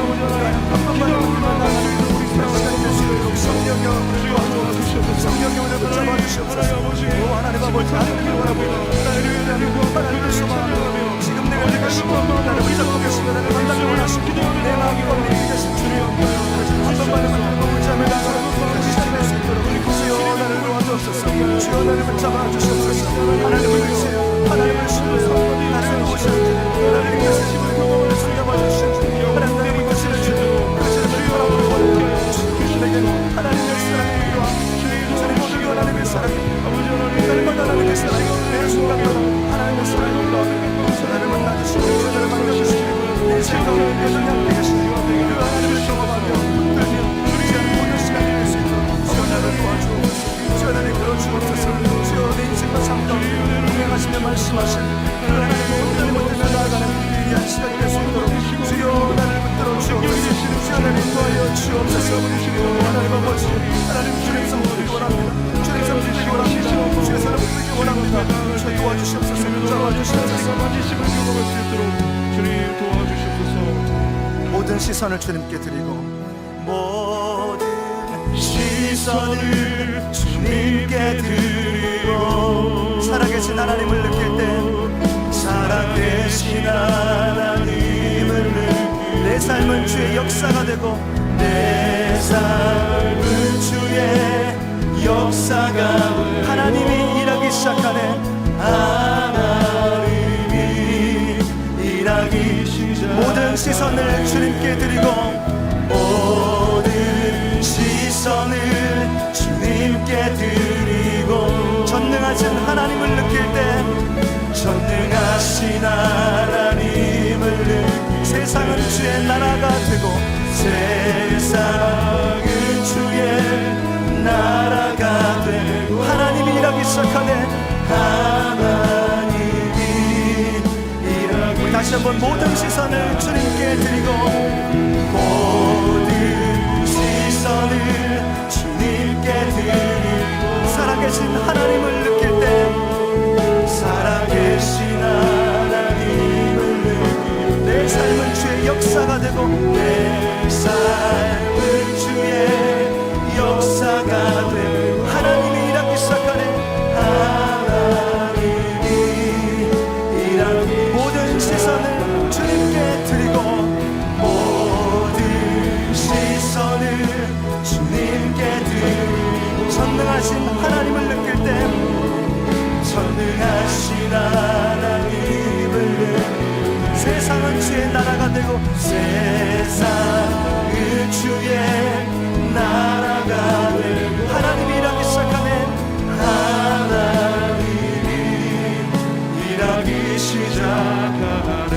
한 번만 우리만 나가는 우리 시간이 될 수 있도록 성령여 성령여 오늘 붙잡아 주시옵소서. 오 하나님 아버지 하나님을 원하고 나를 위하여 하나님을 소망하며 지금 내가 계시고 나를 붙잡고 계시고 나를 만나기 원하시고 내 마음이 가운데 계신 주님 한 번만 붙잡고 붙잡아 나가는 시간이 될 수 있도록 주여 나를 도와주옵소서. 주여 나를 붙잡아 주시옵소서. 하나님을 위해서 하나님을 신뢰해서 나를 도우시는 나를 위해서 힘을 숨겨봐 주시는 하나님 나를 믿으시는 주님 그것을 바라보는 원하는 주님에게 하나님의 사랑이 필요합니다. 주님 모두가 하나님의 사랑이 날마다 하나님의 사랑이 내 순간마다 하나님의 사랑이 필요합니다. 나를 만나주시고 나를 만나주시고 내 생각을 여전히 함께 계시고 그 하나님을 경험하며 붙들며 주님 모든 시간이 될 수 있도록 주여 나를 도와주옵소서. 주여 나를 끌어주옵소서. 주여 내 인생과 삶 가운데 운행하시며 말씀하신 그 하나님의 온전히 못되며 나아가는 위대한 시간이 될 수 있도록 주여 나를 붙들어 주옵소서. 주여 나를 인도하여 주옵소서. 하나님 아버지 하나님 주님 성 붙들기 원합니다. 주님 성 붙들기 원합니다. 주의 사랑 붙들기 원합니다. 주여 도와주시옵소서. 도와주시옵소서. 주님 도와주시옵소서. 모든 시선을 주님께 드리고 모든 시선을 주님께 드리고 살아계신 하나님을 느낄 때 살아계신 하나님을 느낄 내 삶은 주의 역사가 되고 내 삶은 주의 역사가 하나님이 일하기 시작하네. 하나님이 일하기 시작 모든 시선을 주님께 드리고 모든 시선을 주님께 드리고 전능하신 하나님을 느낄 때 전능하신 하나님을 느낄 세상은 주의 나라가 되고 세상은 주의 나라가 되고 하나님이 일하기 시작하네. 하나님이 일하기 다시 한번 모든 시선을 주님께 드리고 모든 시선을 주님께 드리고 살아계신 하나님을 느낄 때 살아계신 하나님을 느낄 내 삶은 주의 역사가 되고 내 삶은 주의 주의 나라가 되고 하나님이 일하기 시작하네. 하나님이 일하기 시작하네.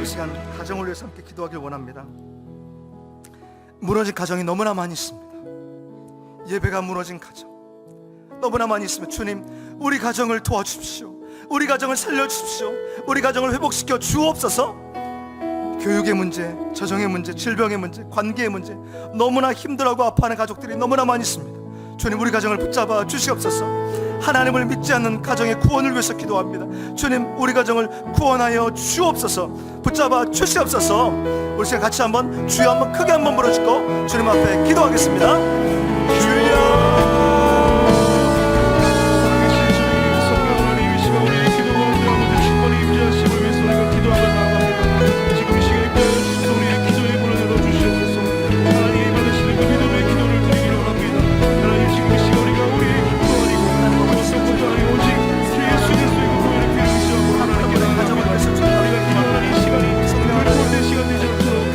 이 시간 가정을 위해서 함께 기도하길 원합니다. 무너진 가정이 너무나 많이 있습니다. 예배가 무너진 가정 너무나 많이 있으면 주님 우리 가정을 도와주십시오. 우리 가정을 살려주십시오. 우리 가정을 회복시켜 주옵소서. 교육의 문제, 저정의 문제, 질병의 문제, 관계의 문제, 너무나 힘들어하고 아파하는 가족들이 너무나 많이 있습니다. 주님 우리 가정을 붙잡아 주시옵소서. 하나님을 믿지 않는 가정의 구원을 위해서 기도합니다. 주님 우리 가정을 구원하여 주옵소서. 붙잡아 주시옵소서. 우리 시간 같이 한번 주여 한번 크게 한번 부르짖고 주님 앞에 기도하겠습니다. 주여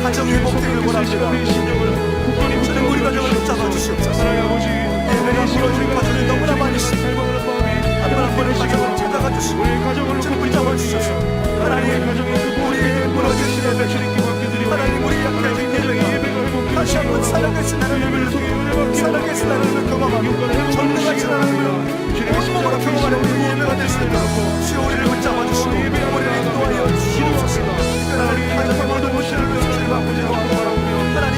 가정 회복되길 원합니다. 주님 우리 가정을 붙잡아 주시옵소서. 예배가 무너진 가정이 너무나 많이 있습니다. 한 번의 가정을 찾아가 주시고 주님 붙잡아 주셔서 하나님 우리 무너진 예배, 하나님 우리 약해진 예배가 다시 한번 살아갈 수 있는 하나님을 느끼고 살아갈 수 있는 하나님을 경험하고 전능하신 하나님을 온몸으로 경험하는 우리 예배가 될 수 있도록 주여 우리를 붙잡아 주시고 우리를 인도하여 주시옵소서. 하나님 가정의 모든 문제를 위해서 주님 앞에 기도하고 하나님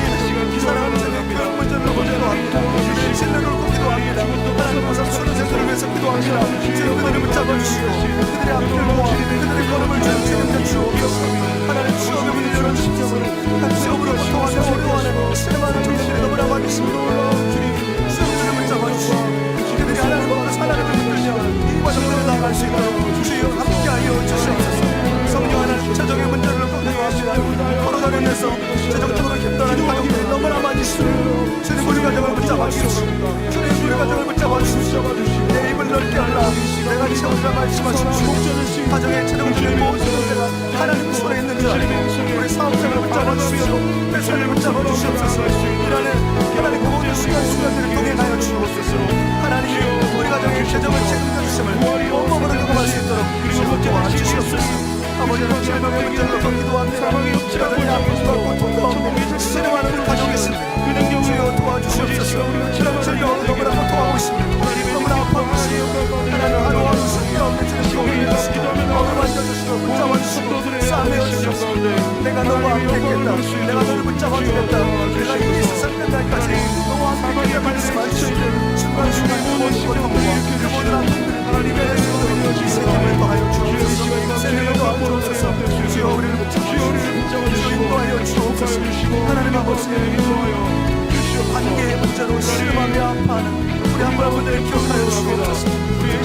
사랑하는 자의 교육 문제를 기도합니다. 우리의 진리를 놓고 기도합니다. 하나님 우선 수능생들을 위해서 기도합니다. 주여 그들을 붙잡아 주시고 그들의 앞을 모아 그들의 걸음을 주님께 주옵소서. 하나님 취업의 문을 열어주십시오. 취업으로 고통하며 어려워하는 실망하는 청년들이 너무나 많이 있습니다. 주님을 붙잡아 주시고 그들이 하나님과 하나님을 붙들며 이 과정으로 나아갈 수 있도록 주여 함께하여 주시옵소서. 성령 하나님 재정의 문제를 놓고 기도합니다. 코로나로 인해서 재정적으로 힘들어하는 가족들이 너무나 많이 있습니다. 주님 우리 가정을 붙잡아 주십시오. 주님 우리 가정을 붙잡아 주십시오. 내 입을 넓게 하라 내가 채우리라 말씀하십시오. 가정의 재정적인 모든 문제가 하나님 손에 있는 줄 알고 우리 사업장을 붙잡아 주십시오. 회사를 붙잡아 주시옵소서. 이라는 하나님 모든 순간순간들을 동행하여 주옵소서. 하나님 우리 가정의 재정을 책임져 주심을 온몸으로 경험할 수 있도록 주님 도와주시옵소서. 아버지는 질병의 문제를 놓고 기도합니다. 여전히 아픔과 고통 가운데 신음하는 우리 가족이 있습니다. 주여 도와주시옵소서. 질병으로 너무나 고통하고 있습니다. 너무나 아파하고 있습니다. 하나님 하루하루 승리 가운데 주님 도움을 주시고 너를 만져주시고 붙잡아주시고 싸매어주셔서 내가 너와 함께했겠다. 내가 너를 붙잡아주겠다. 내가 이 세상 끝날까지 너와 함께했다 말씀하시고 순간순간 그 모든 고통과 그 모든 아픔들을 이겨낼 수 있도록 생명을 더하여 주옵소서. 생명을 더하여 주옵소서. 주여 우리를 붙잡아주시고 인도하여 주옵소서. 하나님 아버지 관계의 문제로 실험하며 아파하는 우리 한 분 한 분들을 기억하여 주옵소서.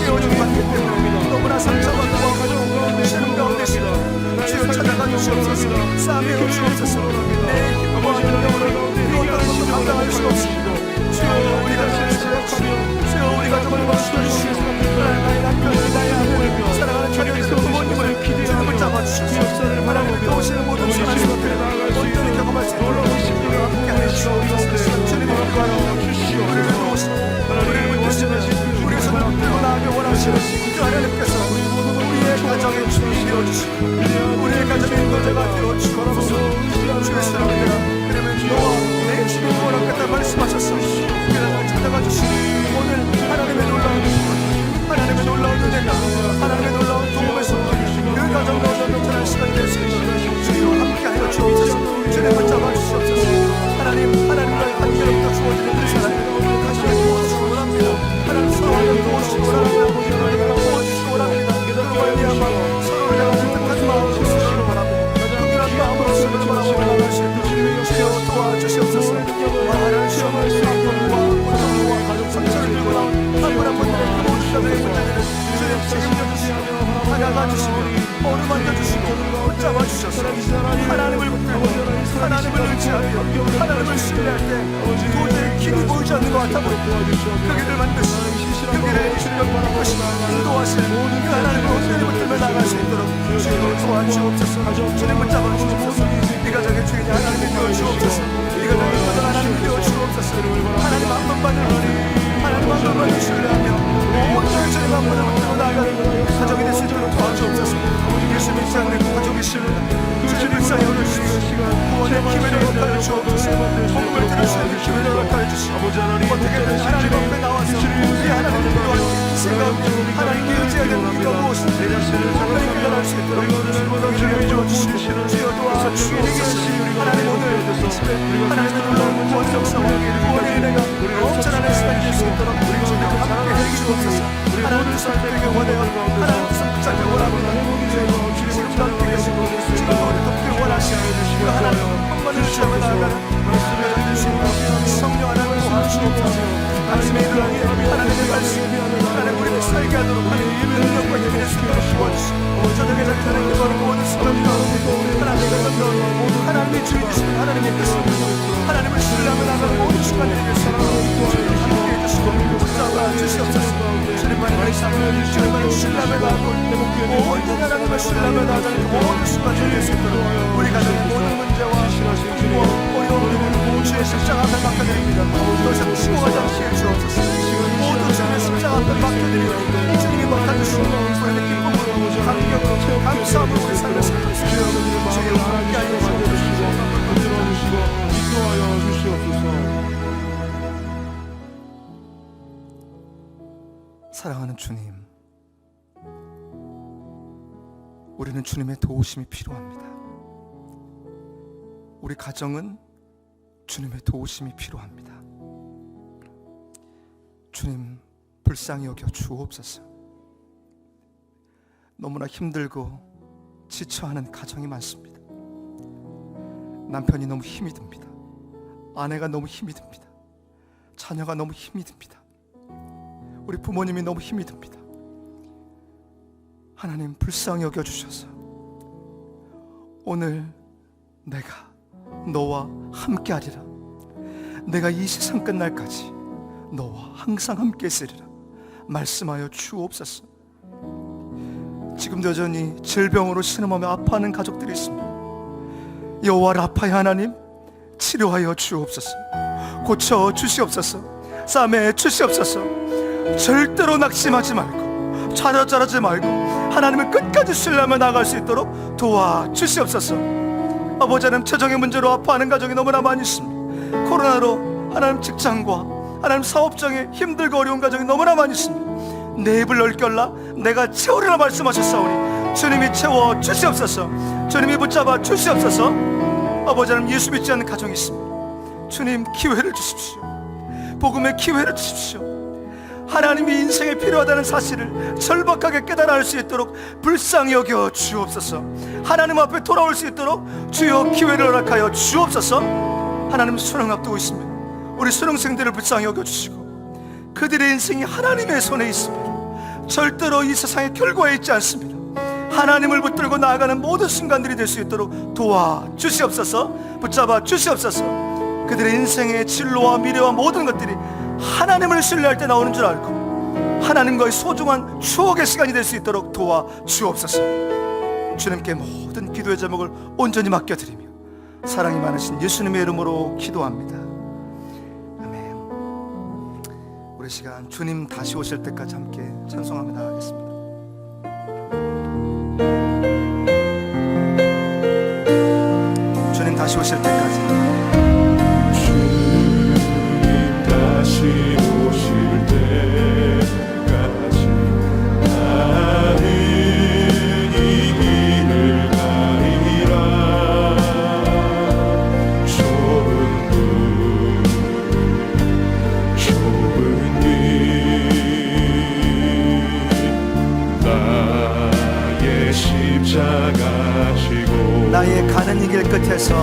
깨어진 관계 때문에 너무나 상처받고 실험 가운데 있습니다. 주여 찾아가 주옵소서. 싸매어 주옵소서. 내 기쁨과 능력으로 그 어떤 것도 감당할 수 없습니다. 주여 우리 가정을 지켜주시고 주여 우리 가정을 막주시고 나의 남편을 나의 아내를 사랑하는 자녀들 부모님을 주님 붙잡아 주시옵소서. 하나님 도우시는 모든 선한 것들을 온전히 경험할 수 있도록 함께하여 주옵소서. 주님을 기도하여 우리를 도우시고 우리를 붙드시고 우리의 손을 붙들고 나아가길 원하시는 그 하나님께서 우리의 가정의 주님이 되어주시고 우리의 가정의 인도자가 되어주시옵소서. 주의 사랑합니다. 그러면 너와 내 주님을 원하겠다 말씀하셨어. 그를 찾아가 주시고 오늘 하나님의 놀라운 하나님의 놀라운 은혜가 하나님의 놀라운 도움에서 그 가정 가운데 나타날 시간이 될 수 있도록 주여 함께하여 주옵소서. 주님 붙잡아 주시옵소서. 하나님과의 관계로부터 주어지는 그 사랑 가정에 도와주시기 원합니다. 하나님 서로를 도와주시기 원합니다. 하나님과 도와주시기 원합니다. 그 말미암아 서로를 향하는 뜻한 마음으로 쓰시기 바라고 특별한 마음으로 쓰기를 바라고 나아가시고 주여 도와주시옵소서. 많은 시험을 아픔과 고통과 상처를 들고 나온 한 분 한 분들의 그 모든 자들의 문제들을 주님 책임져 주시고 다가가 주시고 어루만져 주시고 붙잡아 주셔서 하나님을 붙들고 하나님을 의지하며 하나님을 신뢰할 때 도저히 길이 보이지 않는 것 같아 보이고 그 길을 만드시고 그 길에 주님을 이끄시고 인도하시는 그 하나님을 온전히 붙들며 나갈 수 있도록 주님을 도와주옵소서. 주님 붙잡아 주옵소서. 이 가정의 주인이 하나님을 되어주옵소서. 이 가정의 가정 하나님을 되어주옵소서. 하나님 한 번만을 하나님 한 번만을 신뢰하며 온전히 주님 한 번을 붙들고 나아가는 가정이 될 수 있도록 도와주옵소서. 예수 믿지 않는 가족이십니다. 주님 불쌍히 여겨주시고 구원의 기회를 허락하여 주옵소서. 복음을 들으시는 기회를 허락하여 주시고 어떻게든 하나님 앞에 나와서 우리 하나님을 필요한 생각하며 하나님께 의지해야 되는 이유가 무엇인지 분명히 결단할 수 있도록 주님을 도와주시고 주여 도와주시옵소서. 하나님 오늘 집에 하나님의 놀라운 구원 역사와 구원의 은혜가 넘쳐나는 시간이 될 수 있도록 주님과 함께 해주시옵소서. 하나님을 선택하게 원해요. 하나님을 선택하게 원합니다. 지금도 함께 계시고 지금도 우리 돕길 원하시고 그 하나님 한 번을 시험에 나아가는 말씀을 해주시고 성령 하나님을 도와주시옵소서. 하나님의 일을 위해 하나님의 말씀 하나님 우리를 살게 하도록 하는 능력과 힘이 될 수 있도록 도와주시고 저녁에 자기 전에 기도하는 모든 순간 가운데 하나님의 건강 하나님의 주인이시고 하나님의 뜻입니다. 하나님을 신뢰하며 나가는 모든 순간들이 될 수 있도록 주님 함께 해주시고 붙잡아 주시옵소서. 주님만의 말씀을 주님만을 신뢰하며 나가고 온전히 하나님을 신뢰하며 나가는 모든 순간들이 될 수 있도록 우리 가정의 모든 문제와 풍부와 어려움을 주의 십자가 앞에 맡겨드립니다. 더 이상 치고 가지 않게 해주옵소서. 모두 주님의 십자가 앞에 맡겨드리고 주님이 맡아주시고 우리는 기쁨으로 감격으로 감사함으로 우리 삶을 살고 있습니다. 주님 함께 하여 주시옵소서. 인도하여 주시옵소서. 사랑하는 주님, 우리는 주님의 도우심이 필요합니다. 우리 가정은 주님의 도우심이 필요합니다. 주님 불쌍히 여겨 주옵소서. 너무나 힘들고 지쳐하는 가정이 많습니다. 남편이 너무 힘이 듭니다. 아내가 너무 힘이 듭니다. 자녀가 너무 힘이 듭니다. 우리 부모님이 너무 힘이 듭니다. 하나님 불쌍히 여겨주셔서 오늘 내가 너와 함께하리라. 내가 이 세상 끝날까지 너와 항상 함께 있으리라 말씀하여 주옵소서. 지금도 여전히 질병으로 신음하며 아파하는 가족들이 있습니다. 여호와 라파의 하나님 치료하여 주옵소서. 고쳐 주시옵소서. 싸매 주시옵소서. 절대로 낙심하지 말고 좌절하지 말고 하나님을 끝까지 신뢰하며 나아갈 수 있도록 도와주시옵소서. 아버지 하나님 재정의 문제로 아파하는 가정이 너무나 많이 있습니다. 코로나로 하나님 직장과 하나님 사업장에 힘들고 어려운 가정이 너무나 많이 있습니다. 내 입을 넓결라 내가 채우리라 말씀하셨사오니 주님이 채워 주시옵소서. 주님이 붙잡아 주시옵소서. 아버지 하나님 예수 믿지 않는 가정이 있습니다. 주님 기회를 주십시오. 복음의 기회를 주십시오. 하나님이 인생에 필요하다는 사실을 절박하게 깨달아 알 수 있도록 불쌍히 여겨 주옵소서. 하나님 앞에 돌아올 수 있도록 주여 기회를 허락하여 주옵소서. 하나님 수능 앞두고 있습니다. 우리 수능생들을 불쌍히 여겨주시고 그들의 인생이 하나님의 손에 있습니다. 절대로 이 세상의 결과에 있지 않습니다. 하나님을 붙들고 나아가는 모든 순간들이 될 수 있도록 도와주시옵소서. 붙잡아 주시옵소서. 그들의 인생의 진로와 미래와 모든 것들이 하나님을 신뢰할 때 나오는 줄 알고 하나님과의 소중한 추억의 시간이 될 수 있도록 도와주옵소서. 주님께 모든 기도의 제목을 온전히 맡겨드리며 사랑이 많으신 예수님의 이름으로 기도합니다. 아멘. 우리 시간 주님 다시 오실 때까지 함께 찬송하며 나가겠습니다. 주님 다시 오실 때까지 다시 오실 때까지 나는 이 길을 가리라. 좁은 길 나의 십자가 지고 나의 가는 이 길 끝에서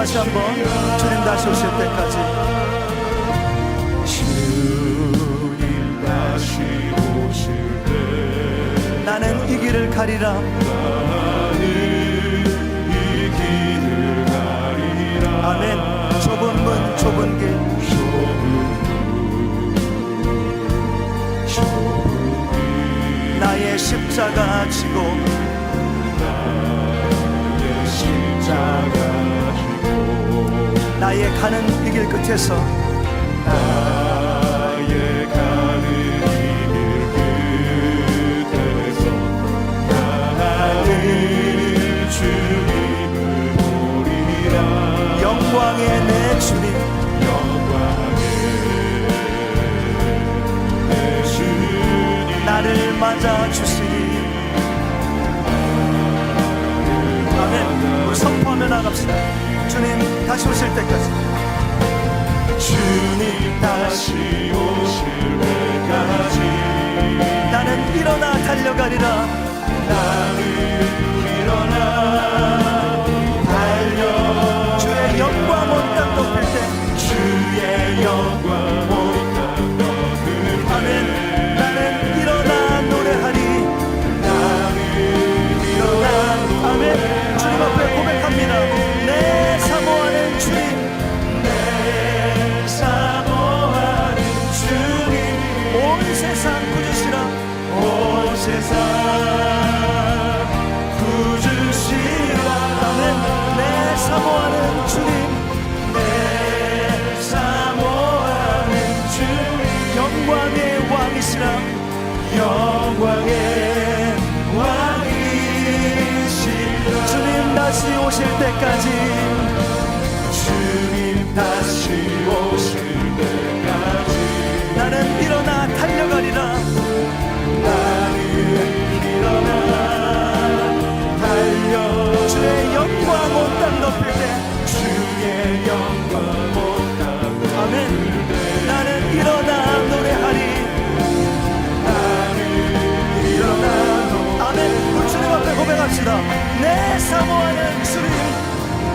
다시 한번 주님 다시 오실 때까지 주님 다시 오실 때 나는 이 길을 가리라. 나는 이 길을 가리라. 아멘. 좁은 문 좁은 길 나의 십자가 지고 나의 십자가 지고 나의 가는 이 길 끝에서 나의 가는 이 길 끝에서 나는 주님을 보리라. 영광의 내 주님 영광의 내 주님 나를 맞아 주시리. 아멘. 우리 선포하며 나갑시다. 주님 다시 오실 때까지 주님 다시 오실 때까지 나는 일어나 달려가리라. 나는 일어나 달려 주의 영광 온 땅 덮일 때 주의 영광 온 땅 덮을 아멘. 나는 일어나 노래하리. 나는 일어나 아멘. 주님 앞에 고백합니다. 내 사모하는 주님 내 사모하는 주님 온 세상 구주시라. 온 세상 구주시라. 아멘. 내 사모하는 주님 내 사모하는 주님 영광의 왕이시라. 영광의 왕이시라. 주님 다시 오실 때까지 주님 다시 오실 때까지 나는 일어나 달려가리라. 나는 일어나 달려 주의 영광 온 땅 덮일 때 주의 영광 온 땅 아멘. 나는 일어나 노래하리. 나는 일어나 아멘. 우리 주님 앞에 고백합시다. 내 사모하는 주님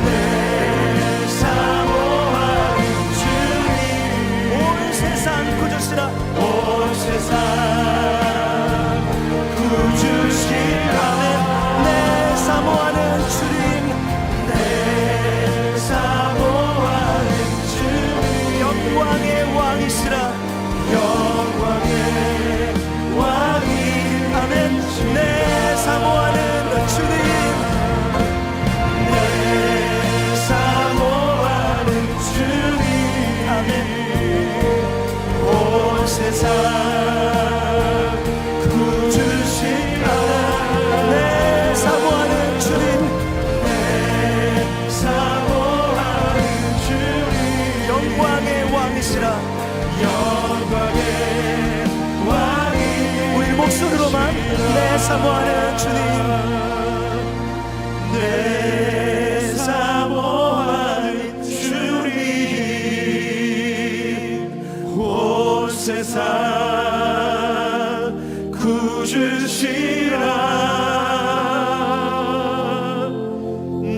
내 사모하는 주님 온 세상 구주시라. 온 세상 구주시라. 아멘. 내 사모하는 주님 내 사모하는 주님 영광의 왕이시라. 영광의 왕이 아멘. 내 사모하는 주님 내 사모하는 주님 아멘. 온 세상 구주시라. 내 사모하는 주님 내 사모하는 주님 영광의 왕이시라. 영광의 왕이 우리 목소리로만 내 사모하는 주님 내 사모하는 주님 온 세상 구주시라.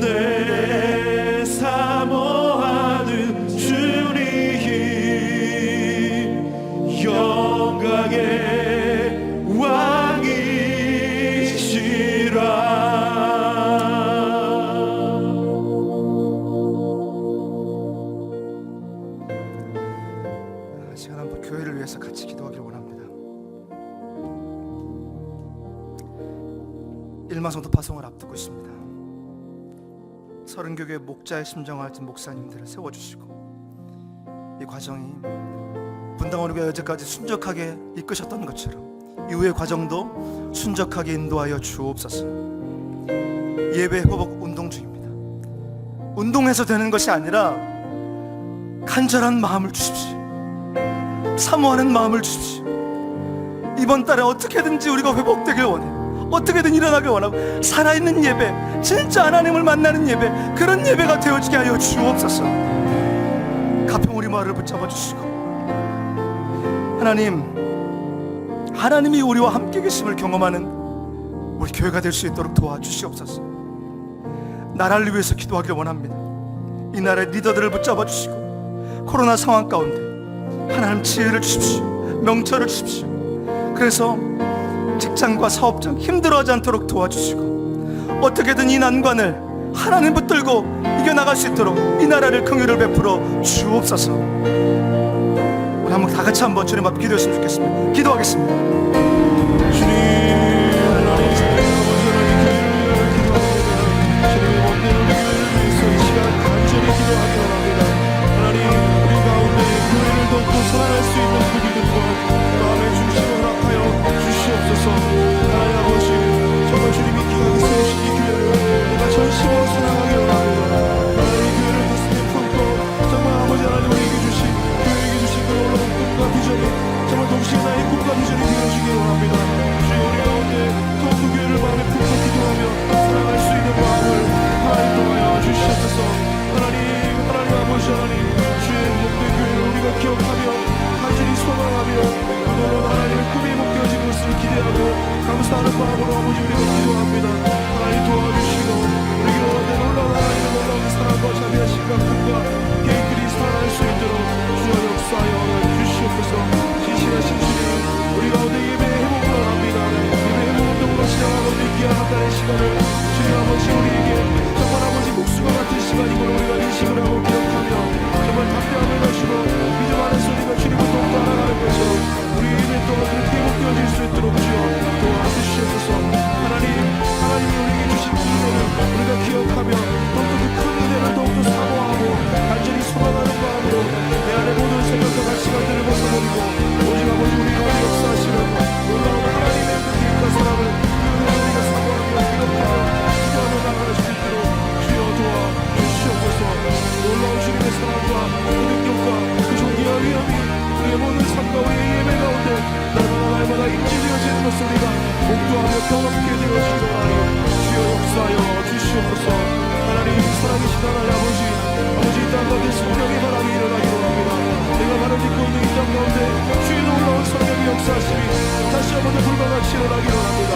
내 사모하는 주님 영광의 왕이시라. 시간 한번 교회를 위해서 같이 기도하기를 원합니다. 일마성도 파송을 앞두고 있습니다. 서른교회 목자의 심정을 알진 목사님들을 세워주시고 이 과정이 분당원교회 여태까지 순적하게 이끄셨던 것처럼 이후의 과정도 순적하게 인도하여 주옵소서. 예배 회복 운동 중입니다. 운동해서 되는 것이 아니라 간절한 마음을 주십시오. 사모하는 마음을 주십시오. 이번 달에 어떻게든지 우리가 회복되길 원해요. 어떻게든 일어나길 원하고 살아있는 예배, 진짜 하나님을 만나는 예배, 그런 예배가 되어지게 하여 주옵소서. 가평 우리 마을을 붙잡아 주시고 하나님이 우리와 함께 계심을 경험하는 우리 교회가 될 수 있도록 도와주시옵소서. 나라를 위해서 기도하기를 원합니다. 이 나라의 리더들을 붙잡아 주시고 코로나 상황 가운데 하나님 지혜를 주십시오. 명철을 주십시오. 그래서 직장과 사업장 힘들어하지 않도록 도와주시고 어떻게든 이 난관을 하나님 붙들고 이겨나갈 수 있도록 이 나라를 긍휼을 베풀어 주옵소서. 우리 한번 다 같이 한번 주님 앞에 기도했으면 좋겠습니다. 기도하겠습니다. 주님 하나님 주님의 원대를 위해서 이 시간 간절히 기도하기 원합니다. 하나님 우리 가운데 교회를 더욱더 사랑할 수 있는 분들과 마음의 중심을 허락하여 주시옵소서. 하나님 아버지 정말 주님이 귀하게 세우신 이 교회를 내가 전심으로 사랑하기 원합니다. 하나님 이 교회를 가슴에 품고 정말 아버지 하나님 우리에게 주신 교회에게 주신 그 놀라운 꿈과 비전이 정말 동시에 나의 꿈과 비전이 되어주기 원합니다. 주여 우리 가운데 더욱 그 교회를 마음에 품고 기도하며 사랑할 수 있는 마음을 하나님 통하여 주시옵소서. 하나님 아버지 하나님 주의 복된 교회를 우리가 기억하며 간절히 소망하며 그걸로 하나님의 꿈이 목표진 것을 기대하고 감사하는 마음으로 아버지 우리가 기도합니다. 하나님 도와주시고 우리 가운데 놀라운 하나님의 놀라운 사랑과 자비하심과 꿈과 계획들이 살아날 수 있도록 주여 역사하여 주시옵소서. 진실하신 주님 우리 가운데 예배의 회복을 원합니다. 예배의 회복으로 시작하고 있기야 한 달의 시간을 주님 아버지 우리에게 정말 아버지 목숨과 같은 시간인 걸 우리가 인식을 하고 기억하며 정말 담대함을 가지고 믿음 안에 소리가 주님을 더욱더 알아가는 것처럼 우리 예배 또한 그렇게 회복되어질 수 있도록 주여 도와주시옵소서. 하나님이 우리에게 주신 은혜를 우리가 기억하며 더욱더 그 큰 은혜를 더욱더 사모하고 간절히 소망하는 마음으로 내 안에 모든 생각과 가치관들을 벗어버리고 오직 아버지 우리가 역사하시는 놀라운 하나님의 그 길과 사랑을 그 은혜를 우리가 사모하며 기억하며 기도하며 나아갈 수 있도록 주여 도와주시옵소서. 놀라운 주님의 사랑과 그 능력과 그 존귀와 위엄이 우리의 모든 삶과 우리의 예배 가운데 날마다 인지되어지는 것을 우리가 목도하며 경험하게 되어지고 하니 주여 역사하여 주시옵소서. 하나님 살아계신 하나님 아버지 이 땅 가운데 성령의 바람이 일어나기로 합니다. 내가 바로 믿고 있는 이 땅 가운데 주의 놀라운 성령의 역사하심이 다시 한번 불과같이 일어나기로 합니다.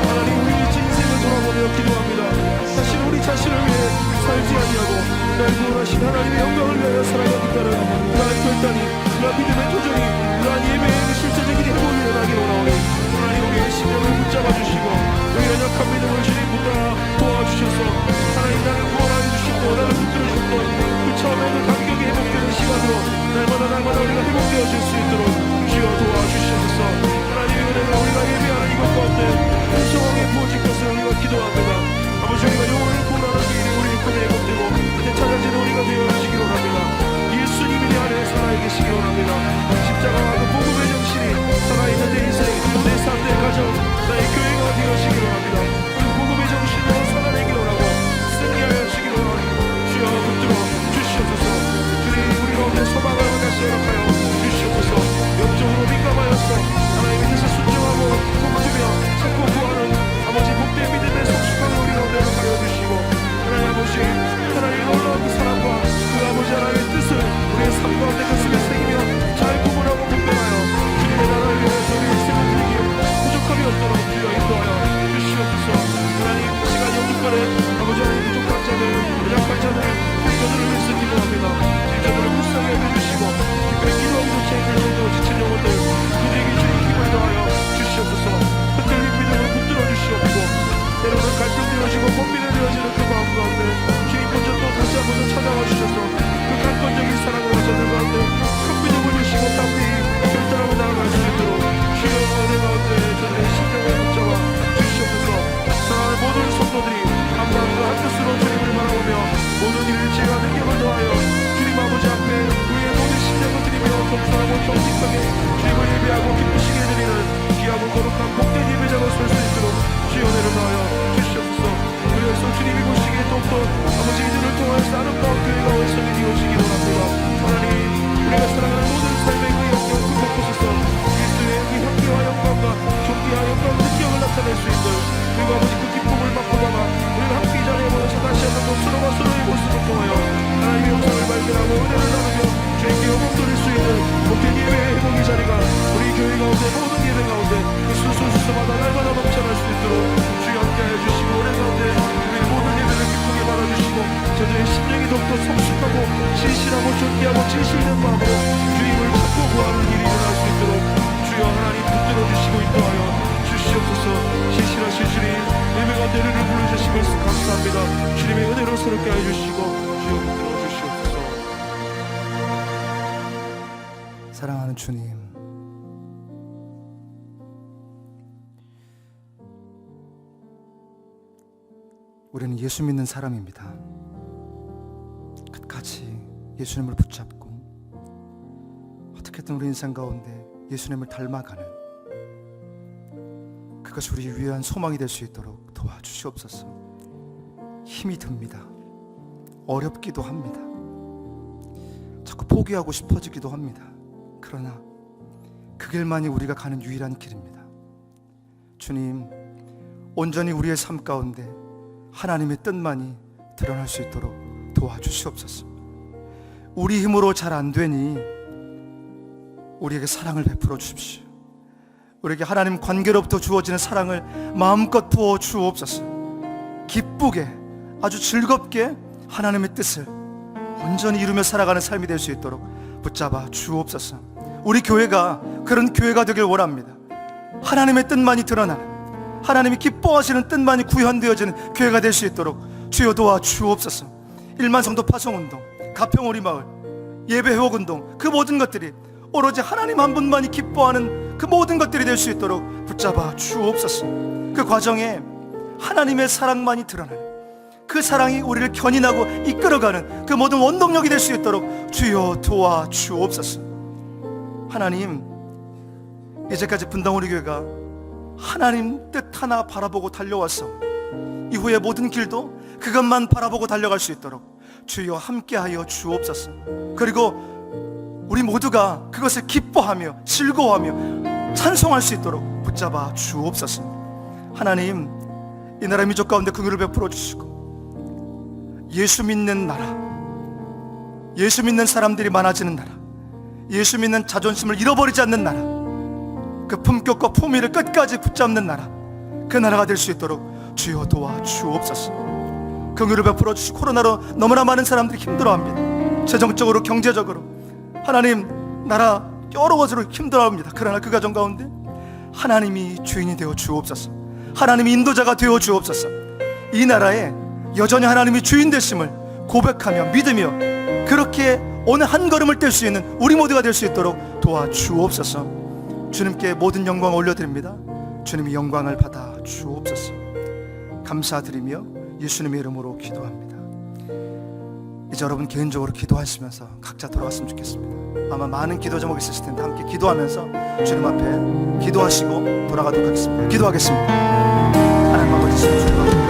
하나님 우리 인생을 돌아보며 기도합니다. 다시 우리 자신을 위해 살지 아니하고 날 구원하신 하나님의 영광을 위하여 살아가겠다는 그러한 결단이 그러한 믿음의 도전이 그러한 예배의 실제적인 행복이 일어나기로 나오니 하나님 우리의 심령을 붙잡아 주시고 우리의 연약한 믿음을 주님 붙들어 도와주셔서 하나님 나를 구원하여 주시고 나를 붙들어 주셨던 그 처음에 그 감격이 회복되는 시간으로 날마다 우리가 회복되어질 수 있도록 주여 도와주시옵소서. 하나님의 은혜가 우리가 예배하는 이것 가운데 풍성하게 부어질 것을 우리가 기도합니다. 아버지 우리가 영혼을 구원하는 일이 우리의 꿈에 회복되고 되찾아지는 우리가 되어주시기 원합니다. 예수님이 내 안에 살아계시기 원합니다. 십자가와 그 복음의 정신이 살아있는 내 인생, 내 삶, 내 가정, 나의 교회가 되어지기 원합니다. 그 복음의 정신으로 살아내기로 하고 승리하여 주기로 하니 주여 붙들어 주시옵소서. 주님 우리 가운데 소망을 다시 허락하여 주시옵소서. 영적으로 민감하여서 하나님의 뜻에 순종하고 꿈꾸며 찾고 구하는 아버지 복된 믿음의 성숙한 우리 가운데 허락하여 주시고 하나님 아버지 하나님의 놀라운 그 사랑과 그 아버지 하나님의 뜻을 우리의 삶 가운데 가슴에 새기며 잘 구분하고 분별하여 주님의 나라를 위해서 우리 인생을 드리기에 부족함이 없도록 주여 인도하여 주시옵소서. 하나님 이 시간 영주권에 아버지 하나님 부족한 자들 연약한 자들 저들을 위해서 기도합니다. 저들을 불쌍히 여겨주시고 특별히 기도하기도 체인되시고 지친 영혼들 그들에게 주님 힘을 더하여 주시옵소서. 흔들린 믿음을 붙들어 주시옵고 때로는 갈등되어지고 고민되어지는 그 마음 가운데 주님 먼저 또 다시 한번 찾아와 주셔서 그 강건적인 사랑과 저들 가운데 큰 믿음을 주시고 담대히 결단하고 나아갈 수 있도록 주여 내 가운데 저들의 심령을 붙잡아 주시옵소서. 사랑하는 모든 성도들이 한 마음과 한 뜻으로 주님을 바라보며 모든 일을 지혜와 능력을 더하여 주님 아버지 앞에 우리의 모든 심령을 드리며 겸손하고 정직하게 주님을 예배하고 기쁘시게 드리는 귀하고 거룩한 복된 예배자가 설 수 있도록 주여 은혜를 더하여 주시옵소서. 그래서 주님이 보시기에 더욱더 아버지 이들을 통하여서 아름다운 교회가 완성이 되어지기 원합니다. 하나님 우리가 사랑하는 모든 삶의 그 영역 그 곳곳에서 그리스도의 그 향기와 영광과 존귀와 영광 능력을 나타낼 수 있는 그리고 아버지 그 기쁨을 맛보다가 우리가 함께 이 자리에 모여서 다시 한번 더 서로가 서로의 모습을 통하여 하나님의 영상을 발견하고 은혜를 나누며 주님께 영광 돌릴 수 있는 복된 예배의 회복의 자리가 우리 교회 가운데 모든 예배 가운데 그 순서마다 날마다 넘쳐날 수 있도록 주여 함께하여 주시고 은혜 가운데 우리의 모든 예배를 기쁘게 받아주시고 저들의 심령이 더욱더 성숙하고 신실하고 존귀하고 진실된 마음으로 주님을 찾고 구하는 일이 일어날 수 있도록 주여 하나님 붙들어 주시고 인도하여 주시옵소서. 신실하신 주님, 예배 가운데 은혜를 부르주신 것을 감사합니다. 주님의 은혜로 새롭게 하여 주시고 주여 붙들어 주시옵소서. 사랑하는 주님, 우리는 예수 믿는 사람입니다. 끝까지 예수님을 붙잡고 어떻게든 우리 인생 가운데 예수님을 닮아가는 그것이 우리 유일한 소망이 될 수 있도록 도와주시옵소서. 힘이 듭니다. 어렵기도 합니다. 자꾸 포기하고 싶어지기도 합니다. 그러나 그 길만이 우리가 가는 유일한 길입니다. 주님, 온전히 우리의 삶 가운데 하나님의 뜻만이 드러날 수 있도록 도와주시옵소서. 우리 힘으로 잘 안 되니 우리에게 사랑을 베풀어 주십시오. 우리에게 하나님 관계로부터 주어지는 사랑을 마음껏 부어 주옵소서. 기쁘게, 아주 즐겁게 하나님의 뜻을 온전히 이루며 살아가는 삶이 될 수 있도록 붙잡아 주옵소서. 우리 교회가 그런 교회가 되길 원합니다. 하나님의 뜻만이 드러나는, 하나님이 기뻐하시는 뜻만이 구현되어지는 교회가 될 수 있도록 주여 도와 주옵소서. 1만 성도 파송운동, 가평오리 마을, 예배 회복운동, 그 모든 것들이 오로지 하나님 한 분만이 기뻐하는 그 모든 것들이 될 수 있도록 붙잡아 주옵소서. 그 과정에 하나님의 사랑만이 드러나는, 그 사랑이 우리를 견인하고 이끌어가는 그 모든 원동력이 될 수 있도록 주여 도와 주옵소서. 하나님, 이제까지 분당우리 교회가 하나님 뜻 하나 바라보고 달려왔어. 이후의 모든 길도 그것만 바라보고 달려갈 수 있도록 주여 함께하여 주옵소서. 그리고 우리 모두가 그것을 기뻐하며 즐거워하며 찬송할 수 있도록 붙잡아 주옵소서. 하나님, 이 나라 민족 가운데 긍휼을 베풀어 주시고 예수 믿는 나라, 예수 믿는 사람들이 많아지는 나라, 예수 믿는 자존심을 잃어버리지 않는 나라, 그 품격과 품위를 끝까지 붙잡는 나라, 그 나라가 될 수 있도록 주여 도와 주옵소서. 긍휼을 베풀어 주시고, 코로나로 너무나 많은 사람들이 힘들어합니다. 재정적으로, 경제적으로, 하나님 나라 여러 가지로 힘들어합니다. 그러나 그 가정 가운데 하나님이 주인이 되어 주옵소서. 하나님이 인도자가 되어 주옵소서. 이 나라에 여전히 하나님이 주인 되심을 고백하며 믿으며 그렇게 어느 한 걸음을 뗄 수 있는 우리 모두가 될 수 있도록 도와 주옵소서. 주님께 모든 영광 올려드립니다. 주님이 영광을 받아 주옵소서. 감사드리며 예수님의 이름으로 기도합니다. 이제 여러분 개인적으로 기도하시면서 각자 돌아갔으면 좋겠습니다. 아마 많은 기도 제목이 있으실 텐데 함께 기도하면서 주님 앞에 기도하시고 돌아가도록 하겠습니다. 기도하겠습니다. 하나님 아버지, 주님